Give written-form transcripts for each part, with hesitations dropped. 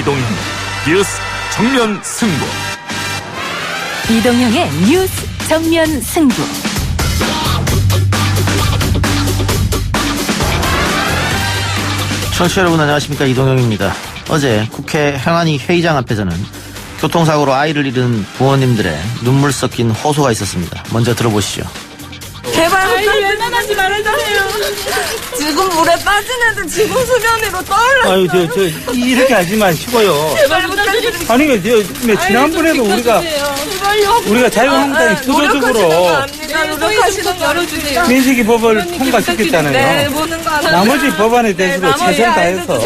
이동형 뉴스 정면 승부. 이동형의 뉴스 정면 승부. 청취자 여러분 안녕하십니까, 이동형입니다. 어제 국회 행안위 회의장 앞에서는 교통사고로 아이를 잃은 부모님들의 눈물 섞인 호소가 있었습니다. 먼저 들어보시죠. 제발 연연하지 말아주세요. 지금 물에 빠진 애들 지금 수면 위로 떠올랐어요. 아유, 이렇게 하지 마시고요. 제발 부탁드립니다. 아니, 지난번에도 우리가 자유한국당이 구조적으로 노력하시는 거 열어주세요. 민식이 법을 통과시켰잖아요. 네, 보는 거 알아요. 나머지 법안에 대해서도 최선 다해서.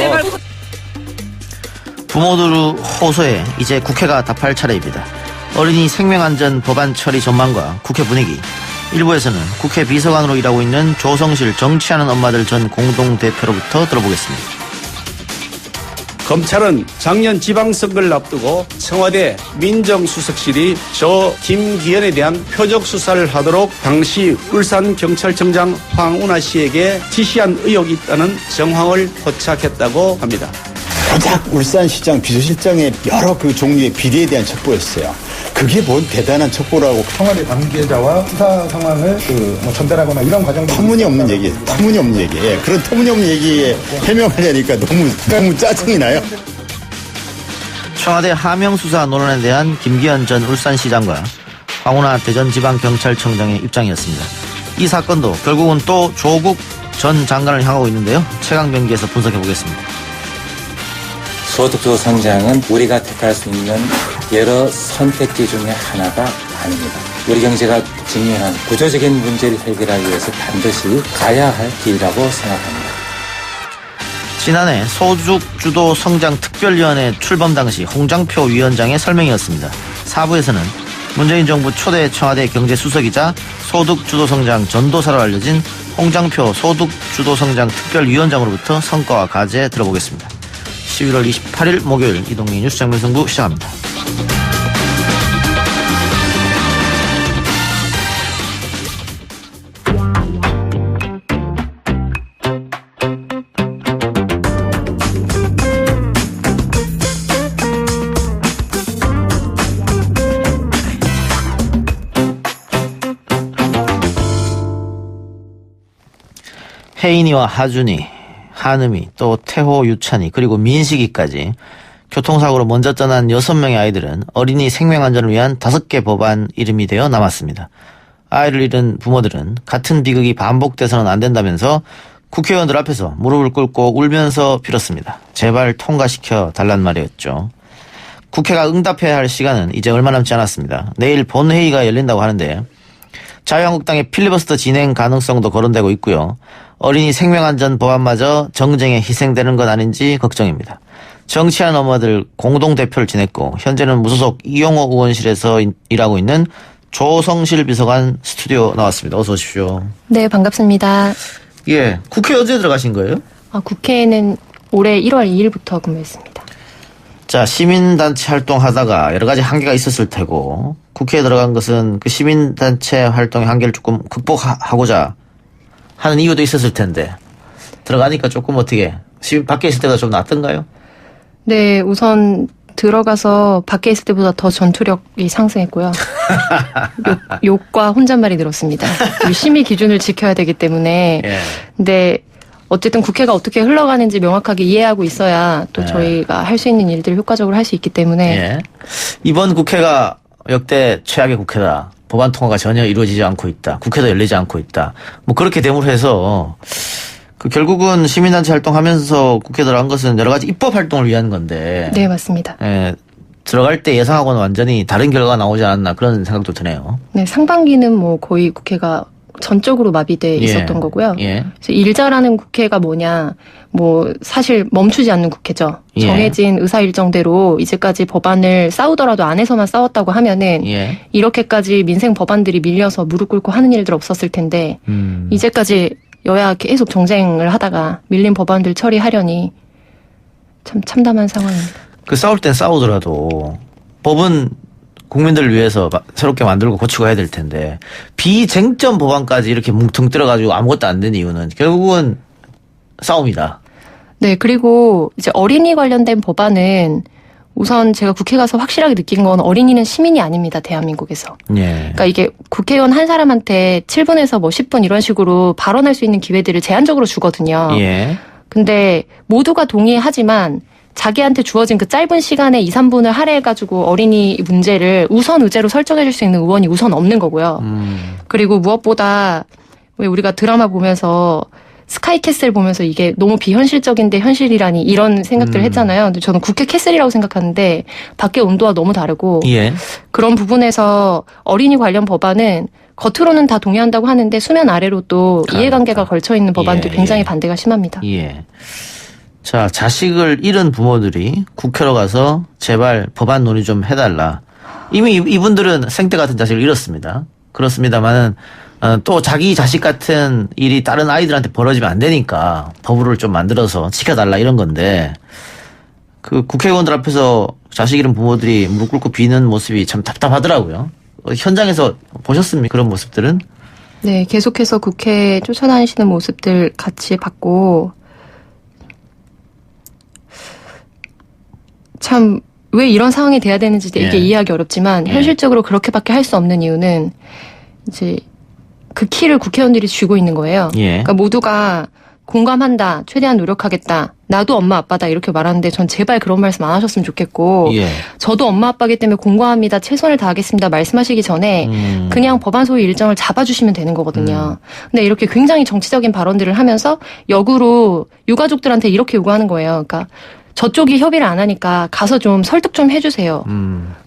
부모들 호소에 이제 국회가 답할 차례입니다. 어린이 생명안전 법안 처리 전망과 국회 분위기. 일부에서는 국회 비서관으로 일하고 있는 조성실 정치하는 엄마들 전 공동대표로부터 들어보겠습니다. 검찰은 작년 지방선거를 앞두고 청와대 민정수석실이 저 김기현에 대한 표적 수사를 하도록 당시 울산경찰청장 황운하 씨에게 지시한 의혹이 있다는 정황을 포착했다고 합니다. 고작 울산시장 비서실장의 여러 그 종류의 비리에 대한 첩보였어요. 그게 뭔 대단한 첩보라고. 청와대 관계자와 수사 상황을 전달하거나 이런 과정도 터무니없는 얘기. 예, 그런 터무니없는 얘기에 해명하려니까 너무 짜증이 나요. 청와대 하명수사 논란에 대한 김기현 전 울산시장과 황운하 대전지방경찰청장의 입장이었습니다. 이 사건도 결국은 또 조국 전 장관을 향하고 있는데요. 최강병기에서 분석해보겠습니다. 소득주도 성장은 우리가 택할 수 있는 여러 선택지 중에 하나가 아닙니다. 우리 경제가 직면한 구조적인 문제를 해결하기 위해서 반드시 가야 할 길이라고 생각합니다. 지난해 소득주도 성장 특별위원회 출범 당시 홍장표 위원장의 설명이었습니다. 4부에서는 문재인 정부 초대 청와대 경제수석이자 소득주도 성장 전도사로 알려진 홍장표 소득주도 성장 특별위원장으로부터 성과와 과제 들어보겠습니다. 11월 28일 목요일 이동희 뉴스 정면 승부 시작합니다. 혜인이와 하준이, 한음이, 또 태호, 유찬이, 그리고 민식이까지 교통사고로 먼저 떠난 6명의 아이들은 어린이 생명안전을 위한 5개 법안 이름이 되어 남았습니다. 아이를 잃은 부모들은 같은 비극이 반복돼서는 안 된다면서 국회의원들 앞에서 무릎을 꿇고 울면서 빌었습니다. 제발 통과시켜 달란 말이었죠. 국회가 응답해야 할 시간은 이제 얼마 남지 않았습니다. 내일 본회의가 열린다고 하는데 자유한국당의 필리버스터 진행 가능성도 거론되고 있고요. 어린이 생명안전 법안마저 정쟁에 희생되는 건 아닌지 걱정입니다. 정치하는 엄마들 공동대표를 지냈고 현재는 무소속 이용호 의원실에서 일하고 있는 조성실 비서관 스튜디오 나왔습니다. 어서 오십시오. 네, 반갑습니다. 예, 국회 언제 들어가신 거예요? 국회에는 올해 1월 2일부터 근무했습니다. 자, 시민단체 활동하다가 여러 가지 한계가 있었을 테고 국회에 들어간 것은 그 시민단체 활동의 한계를 조금 극복하고자 하는 이유도 있었을 텐데 들어가니까 조금 어떻게 밖에 있을 때가 좀 낫던가요? 네, 우선 들어가서 밖에 있을 때보다 더 전투력이 상승했고요. 욕과 혼잣말이 늘었습니다. 심의 기준을 지켜야 되기 때문에. 예. 근데 어쨌든 국회가 어떻게 흘러가는지 명확하게 이해하고 있어야 또 저희가 할 수 있는 일들을 효과적으로 할 수 있기 때문에. 예. 이번 국회가 역대 최악의 국회다. 법안 통과가 전혀 이루어지지 않고 있다. 국회도 열리지 않고 있다. 뭐 그렇게 대물해서 결국은 시민단체 활동하면서 국회 들어간 것은 여러 가지 입법 활동을 위한 건데. 네, 맞습니다. 예. 들어갈 때 예상하고는 완전히 다른 결과가 나오지 않았나 그런 생각도 드네요. 네, 상반기는 뭐 거의 국회가 전적으로 마비돼 있었던 거고요. 예. 그래서 일 잘하는 국회가 뭐냐, 뭐 사실 멈추지 않는 국회죠. 예. 정해진 의사 일정대로 이제까지 법안을 싸우더라도 안에서만 싸웠다고 하면은 예. 이렇게까지 민생 법안들이 밀려서 무릎 꿇고 하는 일들 없었을 텐데 이제까지 여야 계속 정쟁을 하다가 밀린 법안들 처리하려니 참 참담한 상황입니다. 그 싸울 땐 싸우더라도 법은 국민들을 위해서 새롭게 만들고 고치고 해야 될 텐데 비쟁점 법안까지 이렇게 뭉텅 들어가지고 아무것도 안 된 이유는 결국은 싸움이다. 네, 그리고 이제 어린이 관련된 법안은 우선 제가 국회 가서 확실하게 느낀 건 어린이는 시민이 아닙니다. 대한민국에서. 예. 그러니까 이게 국회의원 한 사람한테 7분에서 뭐 10분 이런 식으로 발언할 수 있는 기회들을 제한적으로 주거든요. 예. 근데 모두가 동의하지만 자기한테 주어진 그 짧은 시간에 2, 3분을 할애해가지고 어린이 문제를 우선 의제로 설정해줄 수 있는 의원이 우선 없는 거고요. 그리고 무엇보다 왜 우리가 드라마 보면서 스카이캐슬 보면서 이게 너무 비현실적인데 현실이라니 이런 생각들을 했잖아요. 근데 저는 국회 캐슬이라고 생각하는데 밖에 온도와 너무 다르고 예. 그런 부분에서 어린이 관련 법안은 겉으로는 다 동의한다고 하는데 수면 아래로 또 이해관계가 걸쳐있는 법안도 예, 굉장히 예. 반대가 심합니다. 예. 자, 자식을 잃은 부모들이 국회로 가서 제발 법안 논의 좀 해달라. 이미 이분들은 생태 같은 자식을 잃었습니다. 그렇습니다만은 또 자기 자식 같은 일이 다른 아이들한테 벌어지면 안 되니까 법을 좀 만들어서 지켜달라 이런 건데 그 국회의원들 앞에서 자식 잃은 부모들이 무릎 꿇고 비는 모습이 참 답답하더라고요. 현장에서 보셨습니까? 그런 모습들은? 네, 계속해서 국회에 쫓아다니시는 모습들 같이 봤고 참 왜 이런 상황이 돼야 되는지 이게 예. 이해하기 어렵지만 예. 현실적으로 그렇게밖에 할 수 없는 이유는 이제 그 키를 국회의원들이 쥐고 있는 거예요. 예. 그러니까 모두가 공감한다, 최대한 노력하겠다, 나도 엄마 아빠다 이렇게 말하는데 전 제발 그런 말씀 안 하셨으면 좋겠고 예. 저도 엄마 아빠기 때문에 공감합니다, 최선을 다하겠습니다 말씀하시기 전에 그냥 법안 소위 일정을 잡아주시면 되는 거거든요. 근데 이렇게 굉장히 정치적인 발언들을 하면서 역으로 유가족들한테 이렇게 요구하는 거예요. 그러니까 저쪽이 협의를 안 하니까 가서 좀 설득 좀 해주세요.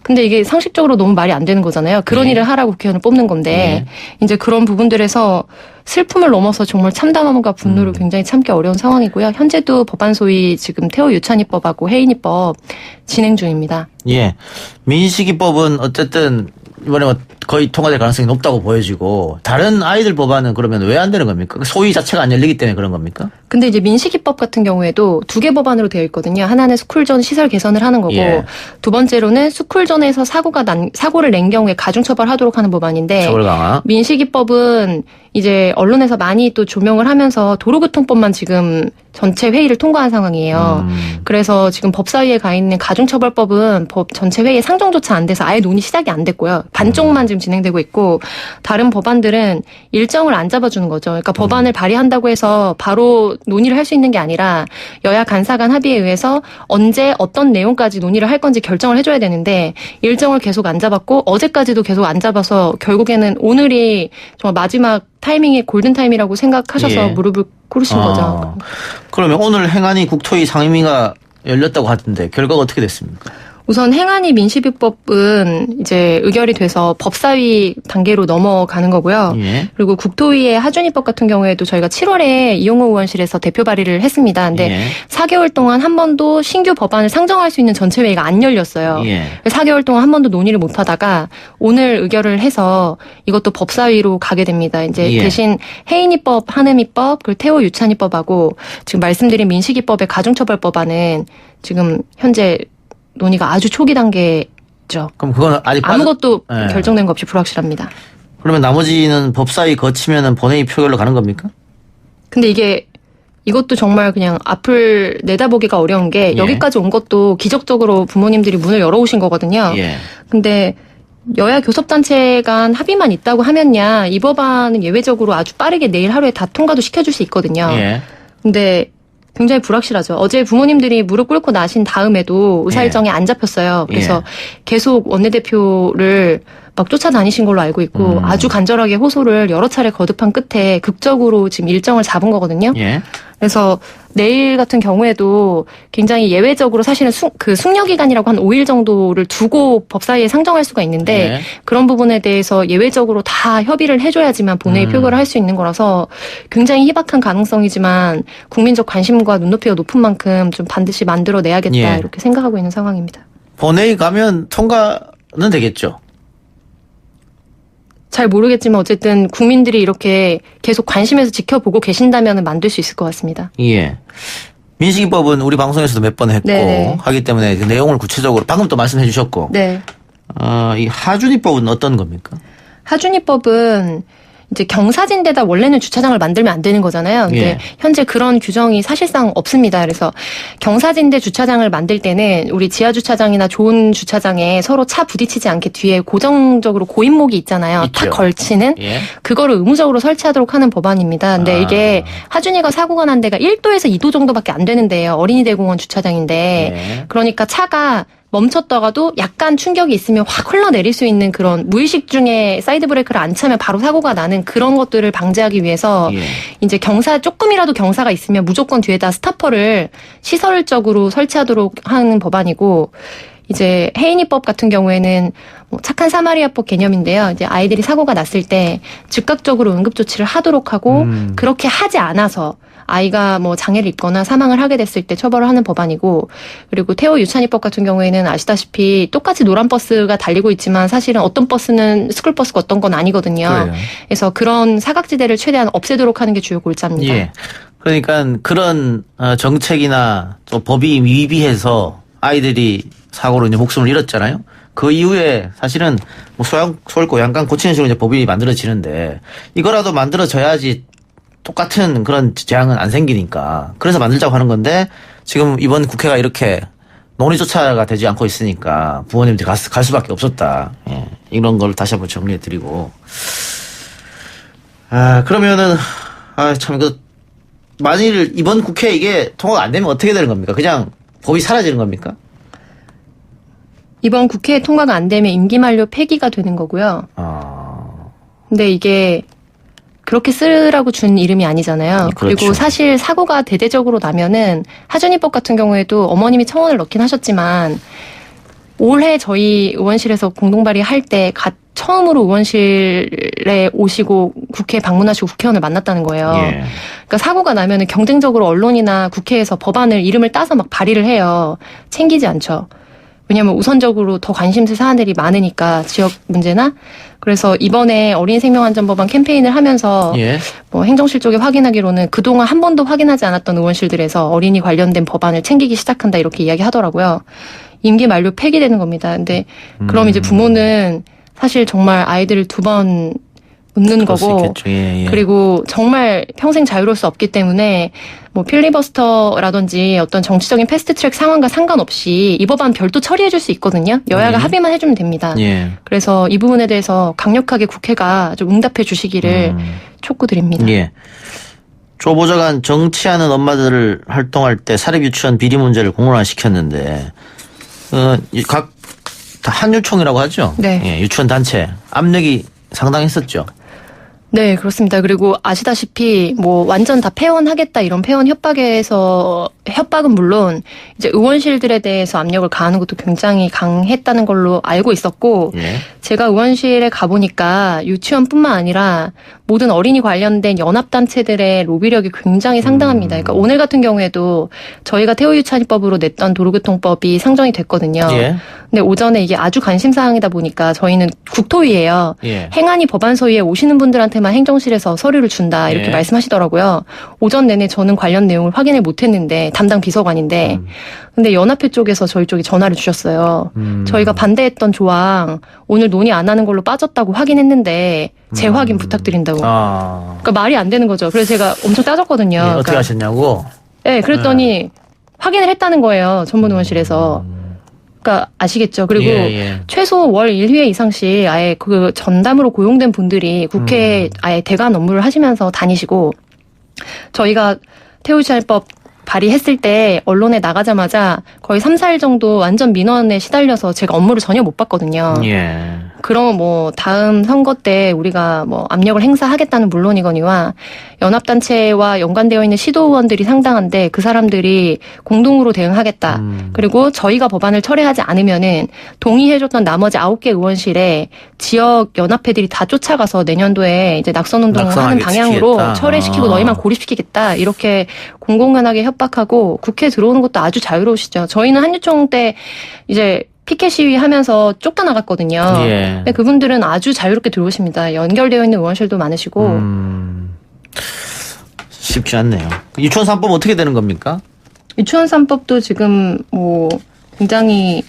근데 이게 상식적으로 너무 말이 안 되는 거잖아요. 그런 네. 일을 하라고 국회의원을 뽑는 건데 이제 그런 부분들에서 슬픔을 넘어서 정말 참담함과 분노를 굉장히 참기 어려운 상황이고요. 현재도 법안 소위 지금 태호 유찬이법하고 혜인이법 진행 중입니다. 예. 민식이법은 어쨌든 이번에 뭐 거의 통과될 가능성이 높다고 보여지고 다른 아이들 법안은 그러면 왜 안 되는 겁니까? 소위 자체가 안 열리기 때문에 그런 겁니까? 근데 이제 민식이법 같은 경우에도 2개 법안으로 되어 있거든요. 하나는 스쿨존 시설 개선을 하는 거고 예. 두 번째로는 스쿨존에서 사고를 낸 경우에 가중처벌하도록 하는 법안인데 처벌 강화. 민식이법은 이제 언론에서 많이 또 조명을 하면서 도로교통법만 지금 전체 회의를 통과한 상황이에요. 그래서 지금 법사위에 가 있는 가중처벌법은 법 전체 회의에 상정조차 안 돼서 아예 논의 시작이 안 됐고요. 반쪽만 지금 진행되고 있고 다른 법안들은 일정을 안 잡아주는 거죠. 그러니까 법안을 발의한다고 해서 바로 논의를 할 수 있는 게 아니라 여야 간사 간 합의에 의해서 언제 어떤 내용까지 논의를 할 건지 결정을 해줘야 되는데 일정을 계속 안 잡았고 어제까지도 계속 안 잡아서 결국에는 오늘이 정말 마지막 타이밍이 골든타임이라고 생각하셔서 예. 무릎을 꿇으신 거죠. 그러면 오늘 행안위 국토위 상임위가 열렸다고 하던데 결과가 어떻게 됐습니까? 우선 행안위 민식이법은 이제 의결이 돼서 법사위 단계로 넘어가는 거고요. 예. 그리고 국토위의 하준이법 같은 경우에도 저희가 7월에 이용호 의원실에서 대표 발의를 했습니다. 근데 예. 4개월 동안 한 번도 신규 법안을 상정할 수 있는 전체 회의가 안 열렸어요. 예. 4개월 동안 한 번도 논의를 못 하다가 오늘 의결을 해서 이것도 법사위로 가게 됩니다. 이제 예. 대신 혜인이법, 한음이법, 그리고 태호 유찬이법하고 지금 말씀드린 민식이법의 가중처벌법안은 지금 현재 논의가 아주 초기 단계죠. 그럼 그건 아직 아무것도 예. 결정된 것 없이 불확실합니다. 그러면 나머지는 법사위 거치면은 본회의 표결로 가는 겁니까? 근데 이것도 정말 그냥 앞을 내다보기가 어려운 게 예. 여기까지 온 것도 기적적으로 부모님들이 문을 열어오신 거거든요. 예. 근데 여야 교섭단체 간 합의만 있다고 하면야 이 법안은 예외적으로 아주 빠르게 내일 하루에 다 통과도 시켜줄 수 있거든요. 예. 근데 굉장히 불확실하죠. 어제 부모님들이 무릎 꿇고 나신 다음에도 의사일정이 안 잡혔어요. 그래서 계속 원내대표를 막 쫓아다니신 걸로 알고 있고 아주 간절하게 호소를 여러 차례 거듭한 끝에 극적으로 지금 일정을 잡은 거거든요. 예. 그래서 내일 같은 경우에도 굉장히 예외적으로 사실은 숙려 기간이라고 한 5일 정도를 두고 법사위에 상정할 수가 있는데 예. 그런 부분에 대해서 예외적으로 다 협의를 해줘야지만 본회의 표결을 할 수 있는 거라서 굉장히 희박한 가능성이지만 국민적 관심과 눈높이가 높은 만큼 좀 반드시 만들어내야겠다 예. 이렇게 생각하고 있는 상황입니다. 본회의 가면 통과는 되겠죠. 잘 모르겠지만 어쨌든 국민들이 이렇게 계속 관심에서 지켜보고 계신다면 만들 수 있을 것 같습니다. 예. 민식이법은 우리 방송에서도 몇 번 했고 네네. 하기 때문에 그 내용을 구체적으로 방금 또 말씀해 주셨고 네. 이 하준이법은 어떤 겁니까? 하준이법은 이제 경사진데다 원래는 주차장을 만들면 안 되는 거잖아요. 근데 예. 현재 그런 규정이 사실상 없습니다. 그래서 경사진데 주차장을 만들 때는 우리 지하 주차장이나 좋은 주차장에 서로 차 부딪히지 않게 뒤에 고정적으로 고인목이 있잖아요. 있죠. 탁 걸치는 예. 그거를 의무적으로 설치하도록 하는 법안입니다. 근데 이게 하준이가 사고가 난 데가 1도에서 2도 정도밖에 안 되는데요. 어린이대공원 주차장인데 예. 그러니까 차가 멈췄다가도 약간 충격이 있으면 확 흘러내릴 수 있는 그런 무의식 중에 사이드 브레이크를 안 차면 바로 사고가 나는 그런 것들을 방지하기 위해서 예. 이제 조금이라도 경사가 있으면 무조건 뒤에다 스타퍼를 시설적으로 설치하도록 하는 법안이고 이제 혜인이법 같은 경우에는 뭐 착한 사마리아법 개념인데요. 이제 아이들이 사고가 났을 때 즉각적으로 응급조치를 하도록 하고 그렇게 하지 않아서 아이가 뭐 장애를 입거나 사망을 하게 됐을 때 처벌을 하는 법안이고 그리고 태호 유찬이법 같은 경우에는 아시다시피 똑같이 노란 버스가 달리고 있지만 사실은 어떤 버스는 스쿨버스가 어떤 건 아니거든요. 그래요. 그래서 그런 사각지대를 최대한 없애도록 하는 게 주요 골자입니다. 예. 그러니까 그런 정책이나 또 법이 위비해서 아이들이 사고로 이제 목숨을 잃었잖아요. 그 이후에 사실은 뭐 소홀고 양강 고치는 식으로 이제 법이 만들어지는데 이거라도 만들어져야지 똑같은 그런 재앙은 안 생기니까 그래서 만들자고 하는 건데 지금 이번 국회가 이렇게 논의조차가 되지 않고 있으니까 부모님들이 갈 수밖에 없었다. 예. 이런 걸 다시 한번 정리해 드리고 그러면은 참 이거 만일 이번 국회 이게 통과가 안 되면 어떻게 되는 겁니까? 그냥 법이 사라지는 겁니까? 이번 국회 통과가 안 되면 임기 만료 폐기가 되는 거고요. 근데 이게 그렇게 쓰라고 준 이름이 아니잖아요. 그렇죠. 그리고 사실 사고가 대대적으로 나면은 하준이법 같은 경우에도 어머님이 청원을 넣긴 하셨지만 올해 저희 의원실에서 공동 발의할 때 처음으로 의원실에 오시고 국회에 방문하시고 국회의원을 만났다는 거예요. 예. 그러니까 사고가 나면은 경쟁적으로 언론이나 국회에서 법안을 이름을 따서 막 발의를 해요. 챙기지 않죠. 왜냐하면 우선적으로 더 관심사 사안들이 많으니까 지역 문제나 그래서 이번에 어린이 생명안전법안 캠페인을 하면서 예. 뭐 행정실 쪽에 확인하기로는 그동안 한 번도 확인하지 않았던 의원실들에서 어린이 관련된 법안을 챙기기 시작한다 이렇게 이야기하더라고요. 임기 만료 폐기되는 겁니다. 근데 그럼 이제 부모는 사실 정말 아이들을 2번 웃는 거고 예. 그리고 정말 평생 자유로울 수 없기 때문에 뭐 필리버스터라든지 어떤 정치적인 패스트트랙 상황과 상관없이 이 법안 별도 처리해 줄 수 있거든요. 여야가 합의만 해주면 됩니다. 예. 그래서 이 부분에 대해서 강력하게 국회가 좀 응답해 주시기를 촉구드립니다. 예. 조 보좌관 정치하는 엄마들을 활동할 때 사립 유치원 비리 문제를 공론화시켰는데 각 한유총이라고 하죠. 네. 예, 유치원 단체 압력이 상당했었죠. 네, 그렇습니다. 그리고 아시다시피 뭐 완전 다 폐원하겠다 이런 폐원 협박은 물론 이제 의원실들에 대해서 압력을 가하는 것도 굉장히 강했다는 걸로 알고 있었고 예. 제가 의원실에 가보니까 유치원뿐만 아니라 모든 어린이 관련된 연합단체들의 로비력이 굉장히 상당합니다. 그러니까 오늘 같은 경우에도 저희가 태호유치원법으로 냈던 도로교통법이 상정이 됐거든요. 예. 근데 오전에 이게 아주 관심사항이다 보니까 저희는 국토위예요. 예. 행안위 법안소위에 오시는 분들한테만 행정실에서 서류를 준다 이렇게 예. 말씀하시더라고요. 오전 내내 저는 관련 내용을 확인을 못했는데 담당 비서관인데 근데 연합회 쪽에서 저희 쪽에 전화를 주셨어요. 저희가 반대했던 조항 오늘 논의 안 하는 걸로 빠졌다고 확인했는데 재확인 부탁드린다고. 그러니까 말이 안 되는 거죠. 그래서 제가 엄청 따졌거든요. 예, 어떻게 그러니까, 하셨냐고? 네, 그랬더니 확인을 했다는 거예요. 전문의원실에서. 그러니까 아시겠죠. 그리고 예. 최소 월 1회 이상씩 아예 그 전담으로 고용된 분들이 국회에 아예 대관 업무를 하시면서 다니시고 저희가 태호유치원법 발의했을 때 언론에 나가자마자 거의 3, 4일 정도 완전 민원에 시달려서 제가 업무를 전혀 못 봤거든요. 예. 그럼 뭐 다음 선거 때 우리가 뭐 압력을 행사하겠다는 물론이거니와 연합단체와 연관되어 있는 시도의원들이 상당한데 그 사람들이 공동으로 대응하겠다. 그리고 저희가 법안을 철회하지 않으면은 동의해줬던 나머지 9개 의원실에 지역 연합회들이 다 쫓아가서 내년도에 이제 낙선운동을 하는 방향으로 시키겠다. 철회시키고 너희만 고립시키겠다. 이렇게 공공연하게 협박하고 국회에 들어오는 것도 아주 자유로우시죠. 저희는 한유총 때 이제 피켓 시위하면서 쫓겨나갔거든요. 예. 근데 그분들은 아주 자유롭게 들어오십니다. 연결되어 있는 의원실도 많으시고. 쉽지 않네요. 유치원 3법 어떻게 되는 겁니까? 유치원 3법도 지금 뭐 굉장히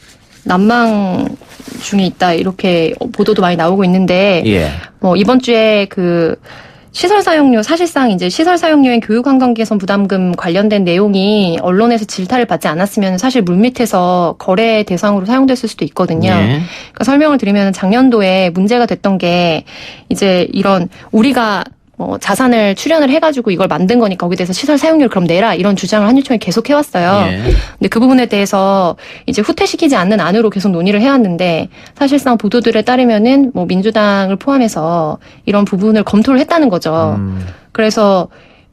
난망 중에 있다 이렇게 보도도 많이 나오고 있는데 예. 뭐 이번 주에 그 시설 사용료 사실상 이제 시설 사용료인 교육환경 개선 부담금 관련된 내용이 언론에서 질타를 받지 않았으면 사실 물밑에서 거래 대상으로 사용됐을 수도 있거든요. 예. 그러니까 설명을 드리면 작년도에 문제가 됐던 게 이제 이런 우리가 자산을 출연을 해가지고 이걸 만든 거니까 거기에 대해서 시설 사용료를 그럼 내라 이런 주장을 한유총이 계속 해왔어요. 예. 근데 그 부분에 대해서 이제 후퇴시키지 않는 안으로 계속 논의를 해왔는데 사실상 보도들에 따르면은 뭐 민주당을 포함해서 이런 부분을 검토를 했다는 거죠. 그래서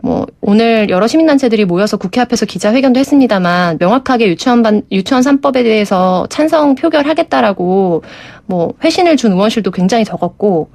뭐 오늘 여러 시민단체들이 모여서 국회 앞에서 기자회견도 했습니다만 명확하게 유치원 3법에 대해서 찬성 표결하겠다라고 뭐 회신을 준 의원실도 굉장히 적었고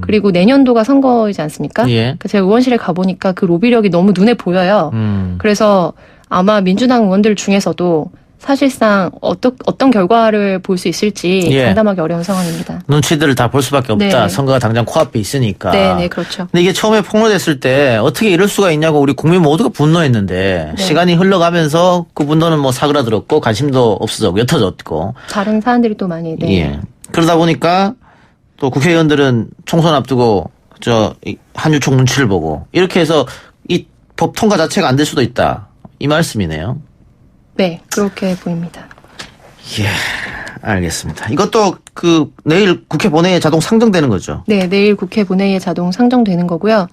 그리고 내년도가 선거이지 않습니까? 예. 제가 의원실에 가보니까 그 로비력이 너무 눈에 보여요. 그래서 아마 민주당 의원들 중에서도 사실상 어떤 결과를 볼 수 있을지 예. 장담하기 어려운 상황입니다. 눈치들을 다 볼 수밖에 없다. 네. 선거가 당장 코앞에 있으니까. 네, 그렇죠. 근데 이게 처음에 폭로됐을 때 어떻게 이럴 수가 있냐고 우리 국민 모두가 분노했는데 네. 시간이 흘러가면서 그 분노는 뭐 사그라들었고 관심도 없어졌고 옅어졌고. 다른 사안들이 또 많이 예. 그러다 보니까 또 국회의원들은 총선 앞두고 한유총 눈치를 보고 이렇게 해서 이 법 통과 자체가 안 될 수도 있다. 이 말씀이네요. 네, 그렇게 보입니다. 예, 알겠습니다. 이것도 내일 국회 본회의에 자동 상정되는 거죠? 네, 내일 국회 본회의에 자동 상정되는 거고요.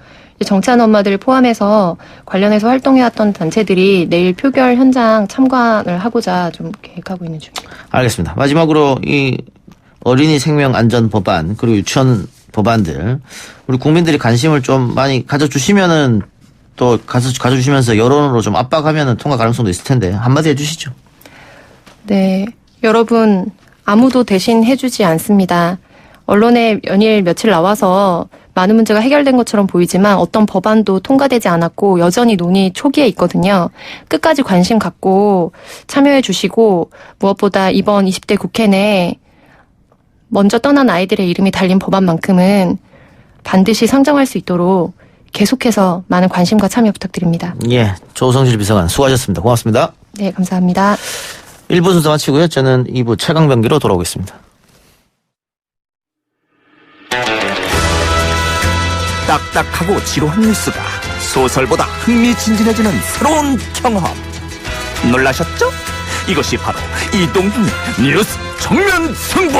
정치하는 엄마들을 포함해서 관련해서 활동해왔던 단체들이 내일 표결 현장 참관을 하고자 좀 계획하고 있는 중입니다. 알겠습니다. 마지막으로 이 어린이 생명 안전 법안 그리고 유치원 법안들 우리 국민들이 관심을 좀 많이 가져주시면은 또 가져주시면서 여론으로 좀 압박하면은 통과 가능성도 있을 텐데 한마디 해주시죠. 네, 여러분 아무도 대신 해주지 않습니다. 언론에 연일 며칠 나와서 많은 문제가 해결된 것처럼 보이지만 어떤 법안도 통과되지 않았고 여전히 논의 초기에 있거든요. 끝까지 관심 갖고 참여해 주시고 무엇보다 이번 20대 국회 내 먼저 떠난 아이들의 이름이 달린 법안만큼은 반드시 상정할 수 있도록 계속해서 많은 관심과 참여 부탁드립니다. 예, 조성실 비서관 수고하셨습니다. 고맙습니다. 네, 감사합니다. 1부 순서 마치고요. 저는 2부 최강병기로 돌아오겠습니다. 딱딱하고 지루한 뉴스가 소설보다 흥미진진해지는 새로운 경험. 놀라셨죠? 이것이 바로 이동준의 뉴스 정면 승부.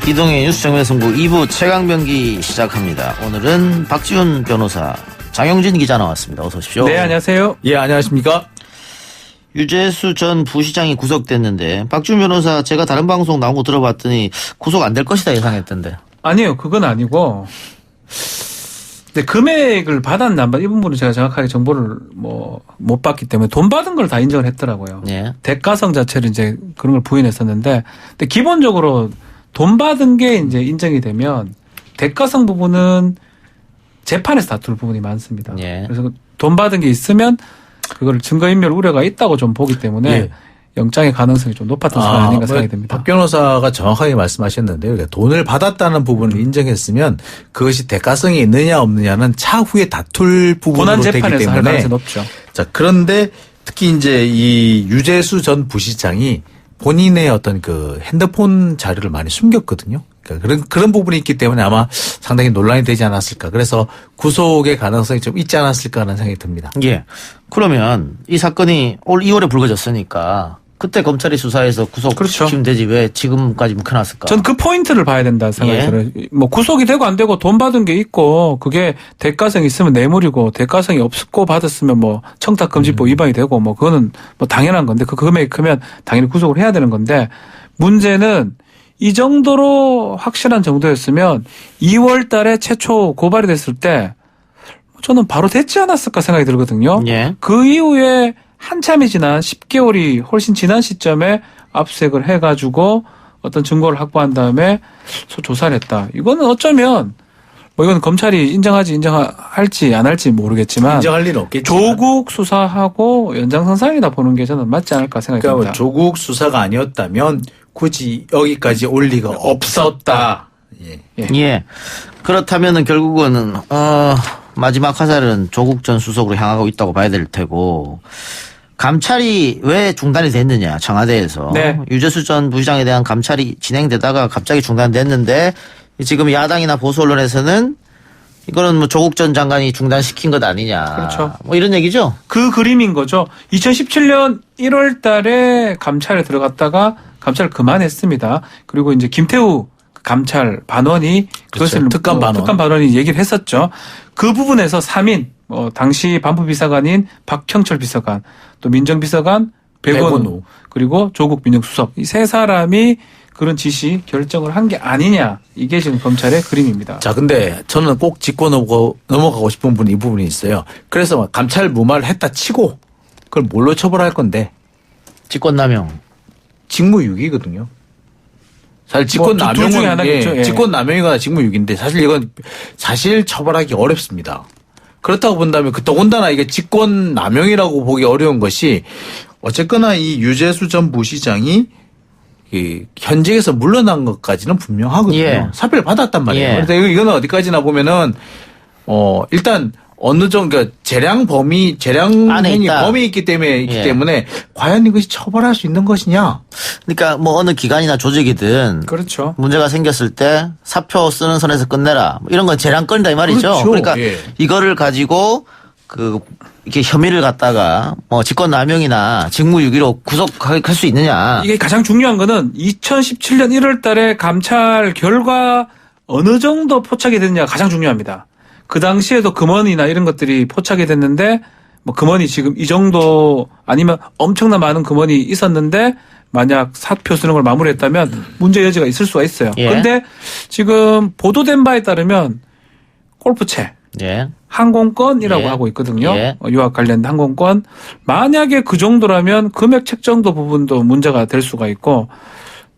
이동의 뉴스 정면 승부 2부 최강병기 시작합니다. 오늘은 박지훈 변호사, 장영진 기자 나왔습니다. 어서 오십시오. 네, 안녕하세요. 예, 안녕하십니까? 유재수 전 부시장이 구속됐는데 박지훈 변호사 제가 다른 방송 나온 거 들어봤더니 구속 안 될 것이다 예상했던데. 아니요, 그건 아니고. 근데 금액을 받았나 안 받았나 이 부분은 제가 정확하게 정보를 못 받기 때문에 돈 받은 걸 다 인정을 했더라고요. 예. 대가성 자체를 이제 그런 걸 부인했었는데, 근데 기본적으로 돈 받은 게 이제 인정이 되면 대가성 부분은 재판에서 다툴 부분이 많습니다. 예. 그래서 돈 받은 게 있으면 그걸 증거인멸 우려가 있다고 좀 보기 때문에 예. 영장의 가능성이 좀 높았던 사안이 아닌가 생각이 됩니다. 박 변호사가 정확하게 말씀하셨는데요. 그러니까 돈을 받았다는 부분을 인정했으면 그것이 대가성이 있느냐 없느냐는 차후에 다툴 부분으로 되기 재판에서 할 때문에. 가능성이 높죠. 자, 그런데 특히 이제 이 유재수 전 부시장이 본인의 어떤 그 핸드폰 자료를 많이 숨겼거든요. 그러니까 그런 부분이 있기 때문에 아마 상당히 논란이 되지 않았을까. 그래서 구속의 가능성이 좀 있지 않았을까라는 생각이 듭니다. 예. 그러면 이 사건이 올 2월에 불거졌으니까 그때 검찰이 수사해서 구속시키면 되지 왜 지금까지 묵혀놨을까? 전 그 포인트를 봐야 된다 생각이 예. 들어요. 뭐 구속이 되고 안 되고 돈 받은 게 있고 그게 대가성이 있으면 뇌물이고 대가성이 없고 받았으면 뭐 청탁금지법 위반이 되고 뭐 그거는 뭐 당연한 건데 그 금액이 크면 당연히 구속을 해야 되는 건데 문제는 이 정도로 확실한 정도였으면 2월 달에 최초 고발이 됐을 때 저는 바로 됐지 않았을까 생각이 들거든요. 예. 그 이후에 한참이 지난 10개월이 훨씬 지난 시점에 압수색을 해가지고 어떤 증거를 확보한 다음에 조사를 했다. 이거는 어쩌면 뭐 이건 검찰이 인정할지 안 할지 모르겠지만 인정할 리는 없겠지만 조국 수사하고 연장선상이다 보는 게 저는 맞지 않을까 생각이 그러니까 듭니다. 조국 수사가 아니었다면 굳이 여기까지 올 리가 없었다. 예. 그렇다면은 결국은 마지막 화살은 조국 전 수석으로 향하고 있다고 봐야 될 테고 감찰이 왜 중단이 됐느냐 청와대에서 네. 유재수 전 부시장에 대한 감찰이 진행되다가 갑자기 중단됐는데 지금 야당이나 보수 언론에서는 이거는 뭐 조국 전 장관이 중단시킨 것 아니냐. 그렇죠. 뭐 이런 얘기죠. 그 그림인 거죠. 2017년 1월 달에 감찰에 들어갔다가 감찰을 그만했습니다. 그리고 이제 김태우 감찰 반원이 그렇죠. 그것을 특감 반원이 얘기를 했었죠. 그 부분에서 3인 당시 반부비서관인 박형철 비서관 또 민정비서관 백원우 그리고 조국 민정수석 이 세 사람이 그런 지시 결정을 한 게 아니냐 이게 지금 검찰의 그림입니다. 자, 근데 저는 꼭 짚고 넘어가고 싶은 부분이 이 부분이 있어요. 그래서 감찰 무마를 했다 치고 그걸 뭘로 처벌할 건데? 직권남용. 직무유기거든요. 사실 둘 중에 하나겠죠. 직권남용은 예. 직권남용이거나 직무유기인데 사실 이건 사실 처벌하기 어렵습니다. 그렇다고 본다면 더군다나 이게 직권남용이라고 보기 어려운 것이 어쨌거나 이 유재수 전 부시장이 현직에서 물러난 것까지는 분명하거든요. 예. 사표를 받았단 말이에요. 예. 그래서 이거는 어디까지나 보면은 일단 어느 정도 그러니까 재량 안에 행위 있다. 범위에 있기 예. 때문에 과연 이것이 처벌할 수 있는 것이냐? 그러니까 뭐 어느 기관이나 조직이든 그렇죠. 문제가 생겼을 때 사표 쓰는 선에서 끝내라. 뭐 이런 건 재량권이다 이 말이죠. 그렇죠. 그러니까 예. 이거를 가지고 이렇게 혐의를 갖다가 뭐 직권남용이나 직무유기로 구속할 수 있느냐. 이게 가장 중요한 거는 2017년 1월 달에 감찰 결과 어느 정도 포착이 됐느냐가 가장 중요합니다. 그 당시에도 금원이나 이런 것들이 포착이 됐는데 뭐 금원이 지금 이 정도 아니면 엄청난 많은 금원이 있었는데 만약 사표 쓰는 걸 마무리했다면 문제 여지가 있을 수가 있어요. 그런데 예. 지금 보도된 바에 따르면 골프채 예. 항공권이라고 예. 하고 있거든요. 예. 유학 관련 항공권. 만약에 그 정도라면 금액 책정도 부분도 문제가 될 수가 있고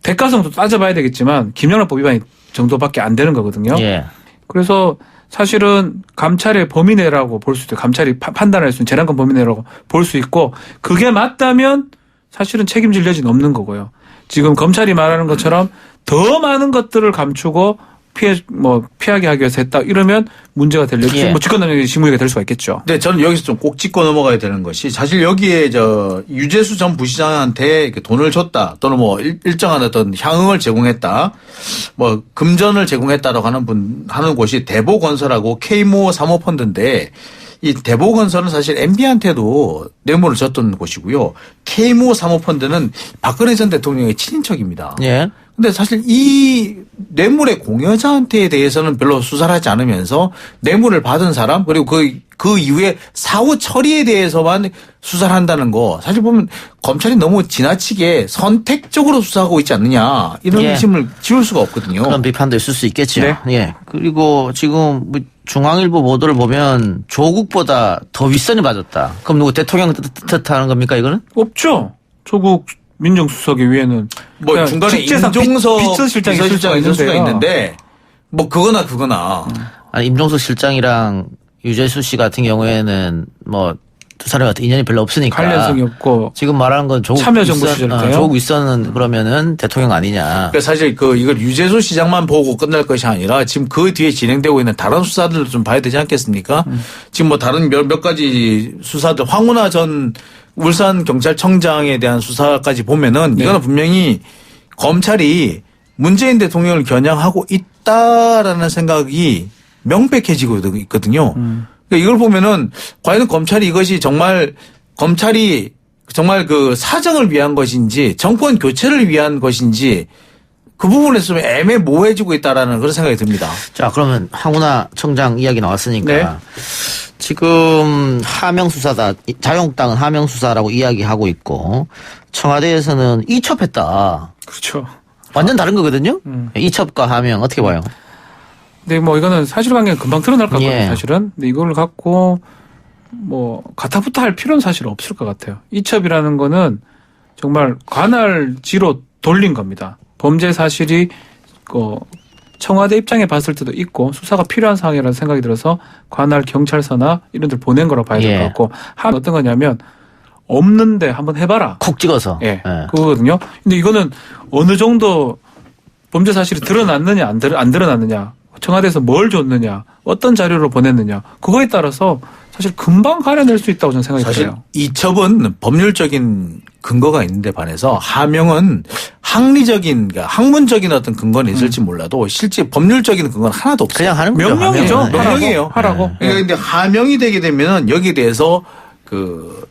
대가성도 따져봐야 되겠지만 김영란법 위반이 정도밖에 안 되는 거거든요. 예. 그래서 사실은 감찰의 범위 내라고 볼 수 있고 감찰이 판단할 수 있는 재량권 범위 내라고 볼 수 있고 그게 맞다면 사실은 책임질 여지는 없는 거고요. 지금 검찰이 말하는 것처럼 더 많은 것들을 감추고 피하게 하기 위해서 했다 이러면 문제가 될 여지, 예. 뭐 직권남용이 직무유기가 될 수가 있겠죠. 네, 저는 여기서 좀 꼭 짚고 넘어가야 되는 것이 사실 여기에 유재수 전 부시장한테 이렇게 돈을 줬다 또는 뭐 일정한 어떤 향응을 제공했다, 뭐 금전을 제공했다라고 하는 곳이 대보건설하고 K모 사모펀드인데 이 대보건설은 사실 MB한테도 뇌물을 줬던 곳이고요. K모 사모펀드는 박근혜 전 대통령의 친인척입니다. 예. 근데 사실 이 뇌물의 공여자한테 대해서는 별로 수사를 하지 않으면서 뇌물을 받은 사람 그리고 그 이후에 사후 처리에 대해서만 수사를 한다는 거 사실 보면 검찰이 너무 지나치게 선택적으로 수사하고 있지 않느냐 이런 예. 의심을 지울 수가 없거든요. 그런 비판도 있을 수 있겠죠. 네. 예. 그리고 지금 뭐 중앙일보 보도를 보면 조국보다 더 윗선이 맞았다. 그럼 누구 대통령 뜻하는 겁니까 이거는? 없죠. 조국 민정수석의 위에는 뭐 중간에 직제상 임종석 비서실장이 비서실장이 있을 수가 있는데요. 있는데 뭐 그거나 아니 임종석 실장이랑 유재수 씨 같은 경우에는 뭐 두 사람이 어떤 인연이 별로 없으니까 관련성이 없고 지금 말하는 건 조국 참여정부 윗선, 시절인데요. 조국 윗선은 그러면은 대통령 아니냐. 그러니까 사실 이걸 유재수 시장만 보고 끝날 것이 아니라 지금 그 뒤에 진행되고 있는 다른 수사들도 좀 봐야 되지 않겠습니까? 지금 뭐 다른 몇 가지 수사들 황운하 전 울산경찰청장에 대한 수사까지 보면은 이거는 분명히 검찰이 문재인 대통령을 겨냥하고 있다라는 생각이 명백해지고 있거든요. 그러니까 이걸 보면은 과연 검찰이 그 사정을 위한 것인지 정권 교체를 위한 것인지 그 부분에서 좀 애매모호해지고 있다라는 그런 생각이 듭니다. 자, 그러면 황운하 청장 이야기 나왔으니까 네. 지금 하명 수사다. 자유한국당은 하명 수사라고 이야기하고 있고 청와대에서는 이첩했다. 그렇죠. 완전 다른 거거든요. 이첩과 하명 어떻게 봐요? 근데 뭐 이거는 사실관계는 금방 드러날 것 같거든요. 예. 사실은. 근데 이걸 갖고 뭐 가타부타 할 필요는 사실 없을 것 같아요. 이첩이라는 거는 정말 관할지로 돌린 겁니다. 범죄 사실이 청와대 입장에 봤을 때도 있고 수사가 필요한 상황이라는 생각이 들어서 관할 경찰서나 이런 데 보낸 거라고 봐야 될 것 같고 한 어떤 거냐면 없는데 한번 해봐라. 콕 찍어서. 예. 그거거든요. 근데 이거는 어느 정도 범죄 사실이 드러났느냐 안 드러났느냐 청와대에서 뭘 줬느냐 어떤 자료로 보냈느냐 그거에 따라서 사실 금방 가려낼 수 있다고 저는 생각이 사실 들어요. 이첩은 법률적인 근거가 있는데 반해서 하명은 학리적인 그러니까 학문적인 어떤 근거는 있을지 몰라도 실제 법률적인 근거는 하나도 없어요. 그냥 하는 거죠. 명령이죠. 하면. 명령이에요. 하라고. 그런데 하명이 되게 되면은 여기에 대해서 그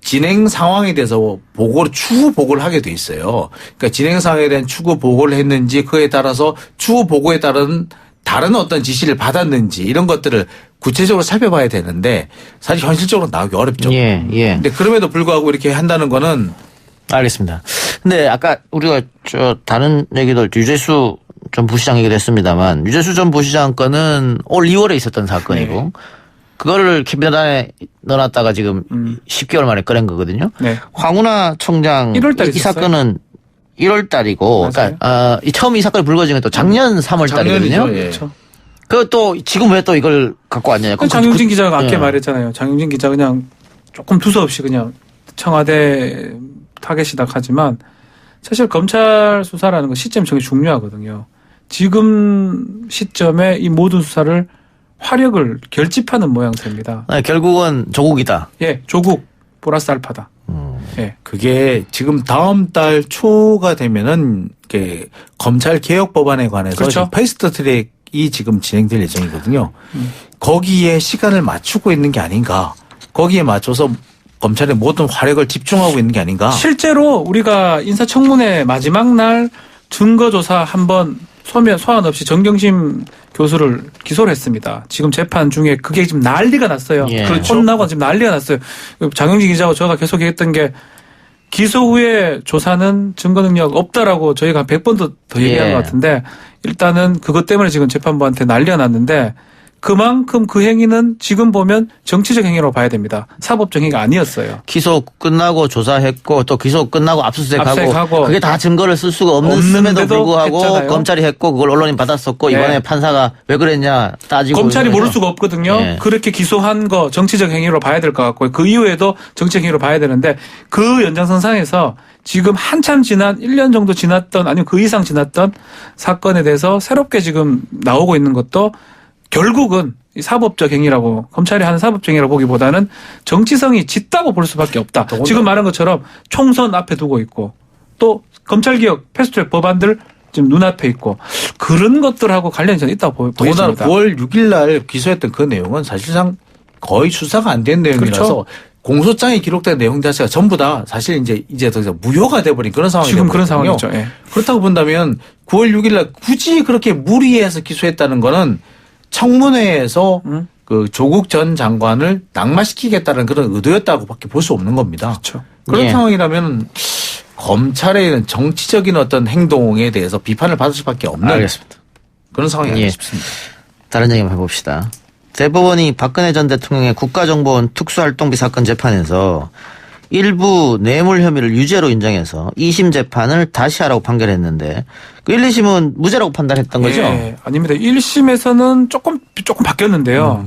진행 상황에 대해서 추후 보고를 하게 돼 있어요. 그러니까 진행 상황에 대한 추후 보고를 했는지 그에 따라서 추후 보고에 따른 다른 어떤 지시를 받았는지 이런 것들을 구체적으로 살펴봐야 되는데 사실 현실적으로 나오기 어렵죠. 예. 근데 그럼에도 불구하고 이렇게 한다는 거는 알겠습니다. 근데 아까 우리가 다른 얘기도 유재수 전 부시장 얘기도 했습니다만 유재수 전 부시장 건은 올 2월에 있었던 사건이고 네. 그거를 캐비넷 넣어놨다가 지금 10개월 만에 꺼낸 거거든요. 네. 황운하 청장 1월달에 이 사건은 1월 달이고 그러니까 처음 이 사건이 불거진 건 또 작년 3월 달이거든요. 예. 그렇죠. 또 지금 왜 또 이걸 갖고 왔냐. 장용진 기자가 아까 말했잖아요. 장용진 기자 그냥 조금 두서없이 그냥 청와대 타겟이다 하지만 사실 검찰 수사라는 건 시점 정이 중요하거든요. 지금 시점에 이 모든 수사를 화력을 결집하는 모양새입니다. 결국은 조국이다. 예, 조국 플러스 알파다. 예. 그게 지금 다음 달 초가 되면은 이게 검찰 개혁 법안에 관해서 그렇죠. 패스트 트랙이 지금 진행될 예정이거든요. 거기에 시간을 맞추고 있는 게 아닌가. 거기에 맞춰서 검찰의 모든 화력을 집중하고 있는 게 아닌가. 실제로 우리가 인사청문회 마지막 날 증거조사 한번 소환 없이 정경심 교수를 기소를 했습니다. 지금 재판 중에 그게 지금 난리가 났어요. 예. 그렇죠. 혼나고 지금 난리가 났어요. 장영진 기자하고 저가 계속 했던 게 기소 후에 조사는 증거 능력 없다라고 저희가 한 100번도 더 얘기한 것 같은데 일단은 그것 때문에 지금 재판부한테 난리가 났는데 그만큼 그 행위는 지금 보면 정치적 행위로 봐야 됩니다. 사법적 행위가 아니었어요. 기소 끝나고 조사했고 또 기소 끝나고 압수수색하고 그게 다 증거를 쓸 수가 없음에도 불구하고 했잖아요. 검찰이 했고 그걸 언론이 받았었고 네. 이번에 판사가 왜 그랬냐 따지고 검찰이 모를 수가 없거든요. 네. 그렇게 기소한 거 정치적 행위로 봐야 될 것 같고 그 이후에도 정치적 행위로 봐야 되는데 그 연장선상에서 지금 한참 지난 1년 정도 지났던 아니면 그 이상 지났던 사건에 대해서 새롭게 지금 나오고 있는 것도 결국은 이 사법적 행위라고 검찰이 하는 사법적 행위라고 보기보다는 정치성이 짙다고 볼 수밖에 없다. 지금 말한 것처럼 총선 앞에 두고 있고 또 검찰개혁 패스트트랙 법안들 지금 눈앞에 있고 그런 것들하고 관련이 저는 있다고 더군다나 보입니다. 9월 6일 날 기소했던 그 내용은 사실상 거의 수사가 안 된 내용이라서 그렇죠. 공소장에 기록된 내용 자체가 전부 다 사실 이제 더 이상 무효가 돼버린 그런 상황이 지금 그런 되거든요. 상황이죠. 예. 그렇다고 본다면 9월 6일 날 굳이 그렇게 무리해서 기소했다는 거는 청문회에서 그 조국 전 장관을 낙마시키겠다는 그런 의도였다고밖에 볼 수 없는 겁니다. 그렇죠. 그런 예. 상황이라면 검찰의 정치적인 어떤 행동에 대해서 비판을 받을 수밖에 없는 알겠습니다. 그런 상황이 아닐까 예. 싶습니다. 다른 얘기 한번 해봅시다. 대법원이 박근혜 전 대통령의 국가정보원 특수활동비 사건 재판에서 일부 뇌물 혐의를 유죄로 인정해서 2심 재판을 다시 하라고 판결했는데 그 1, 2심은 무죄라고 판단했던 거죠? 예, 아닙니다. 1심에서는 조금 바뀌었는데요.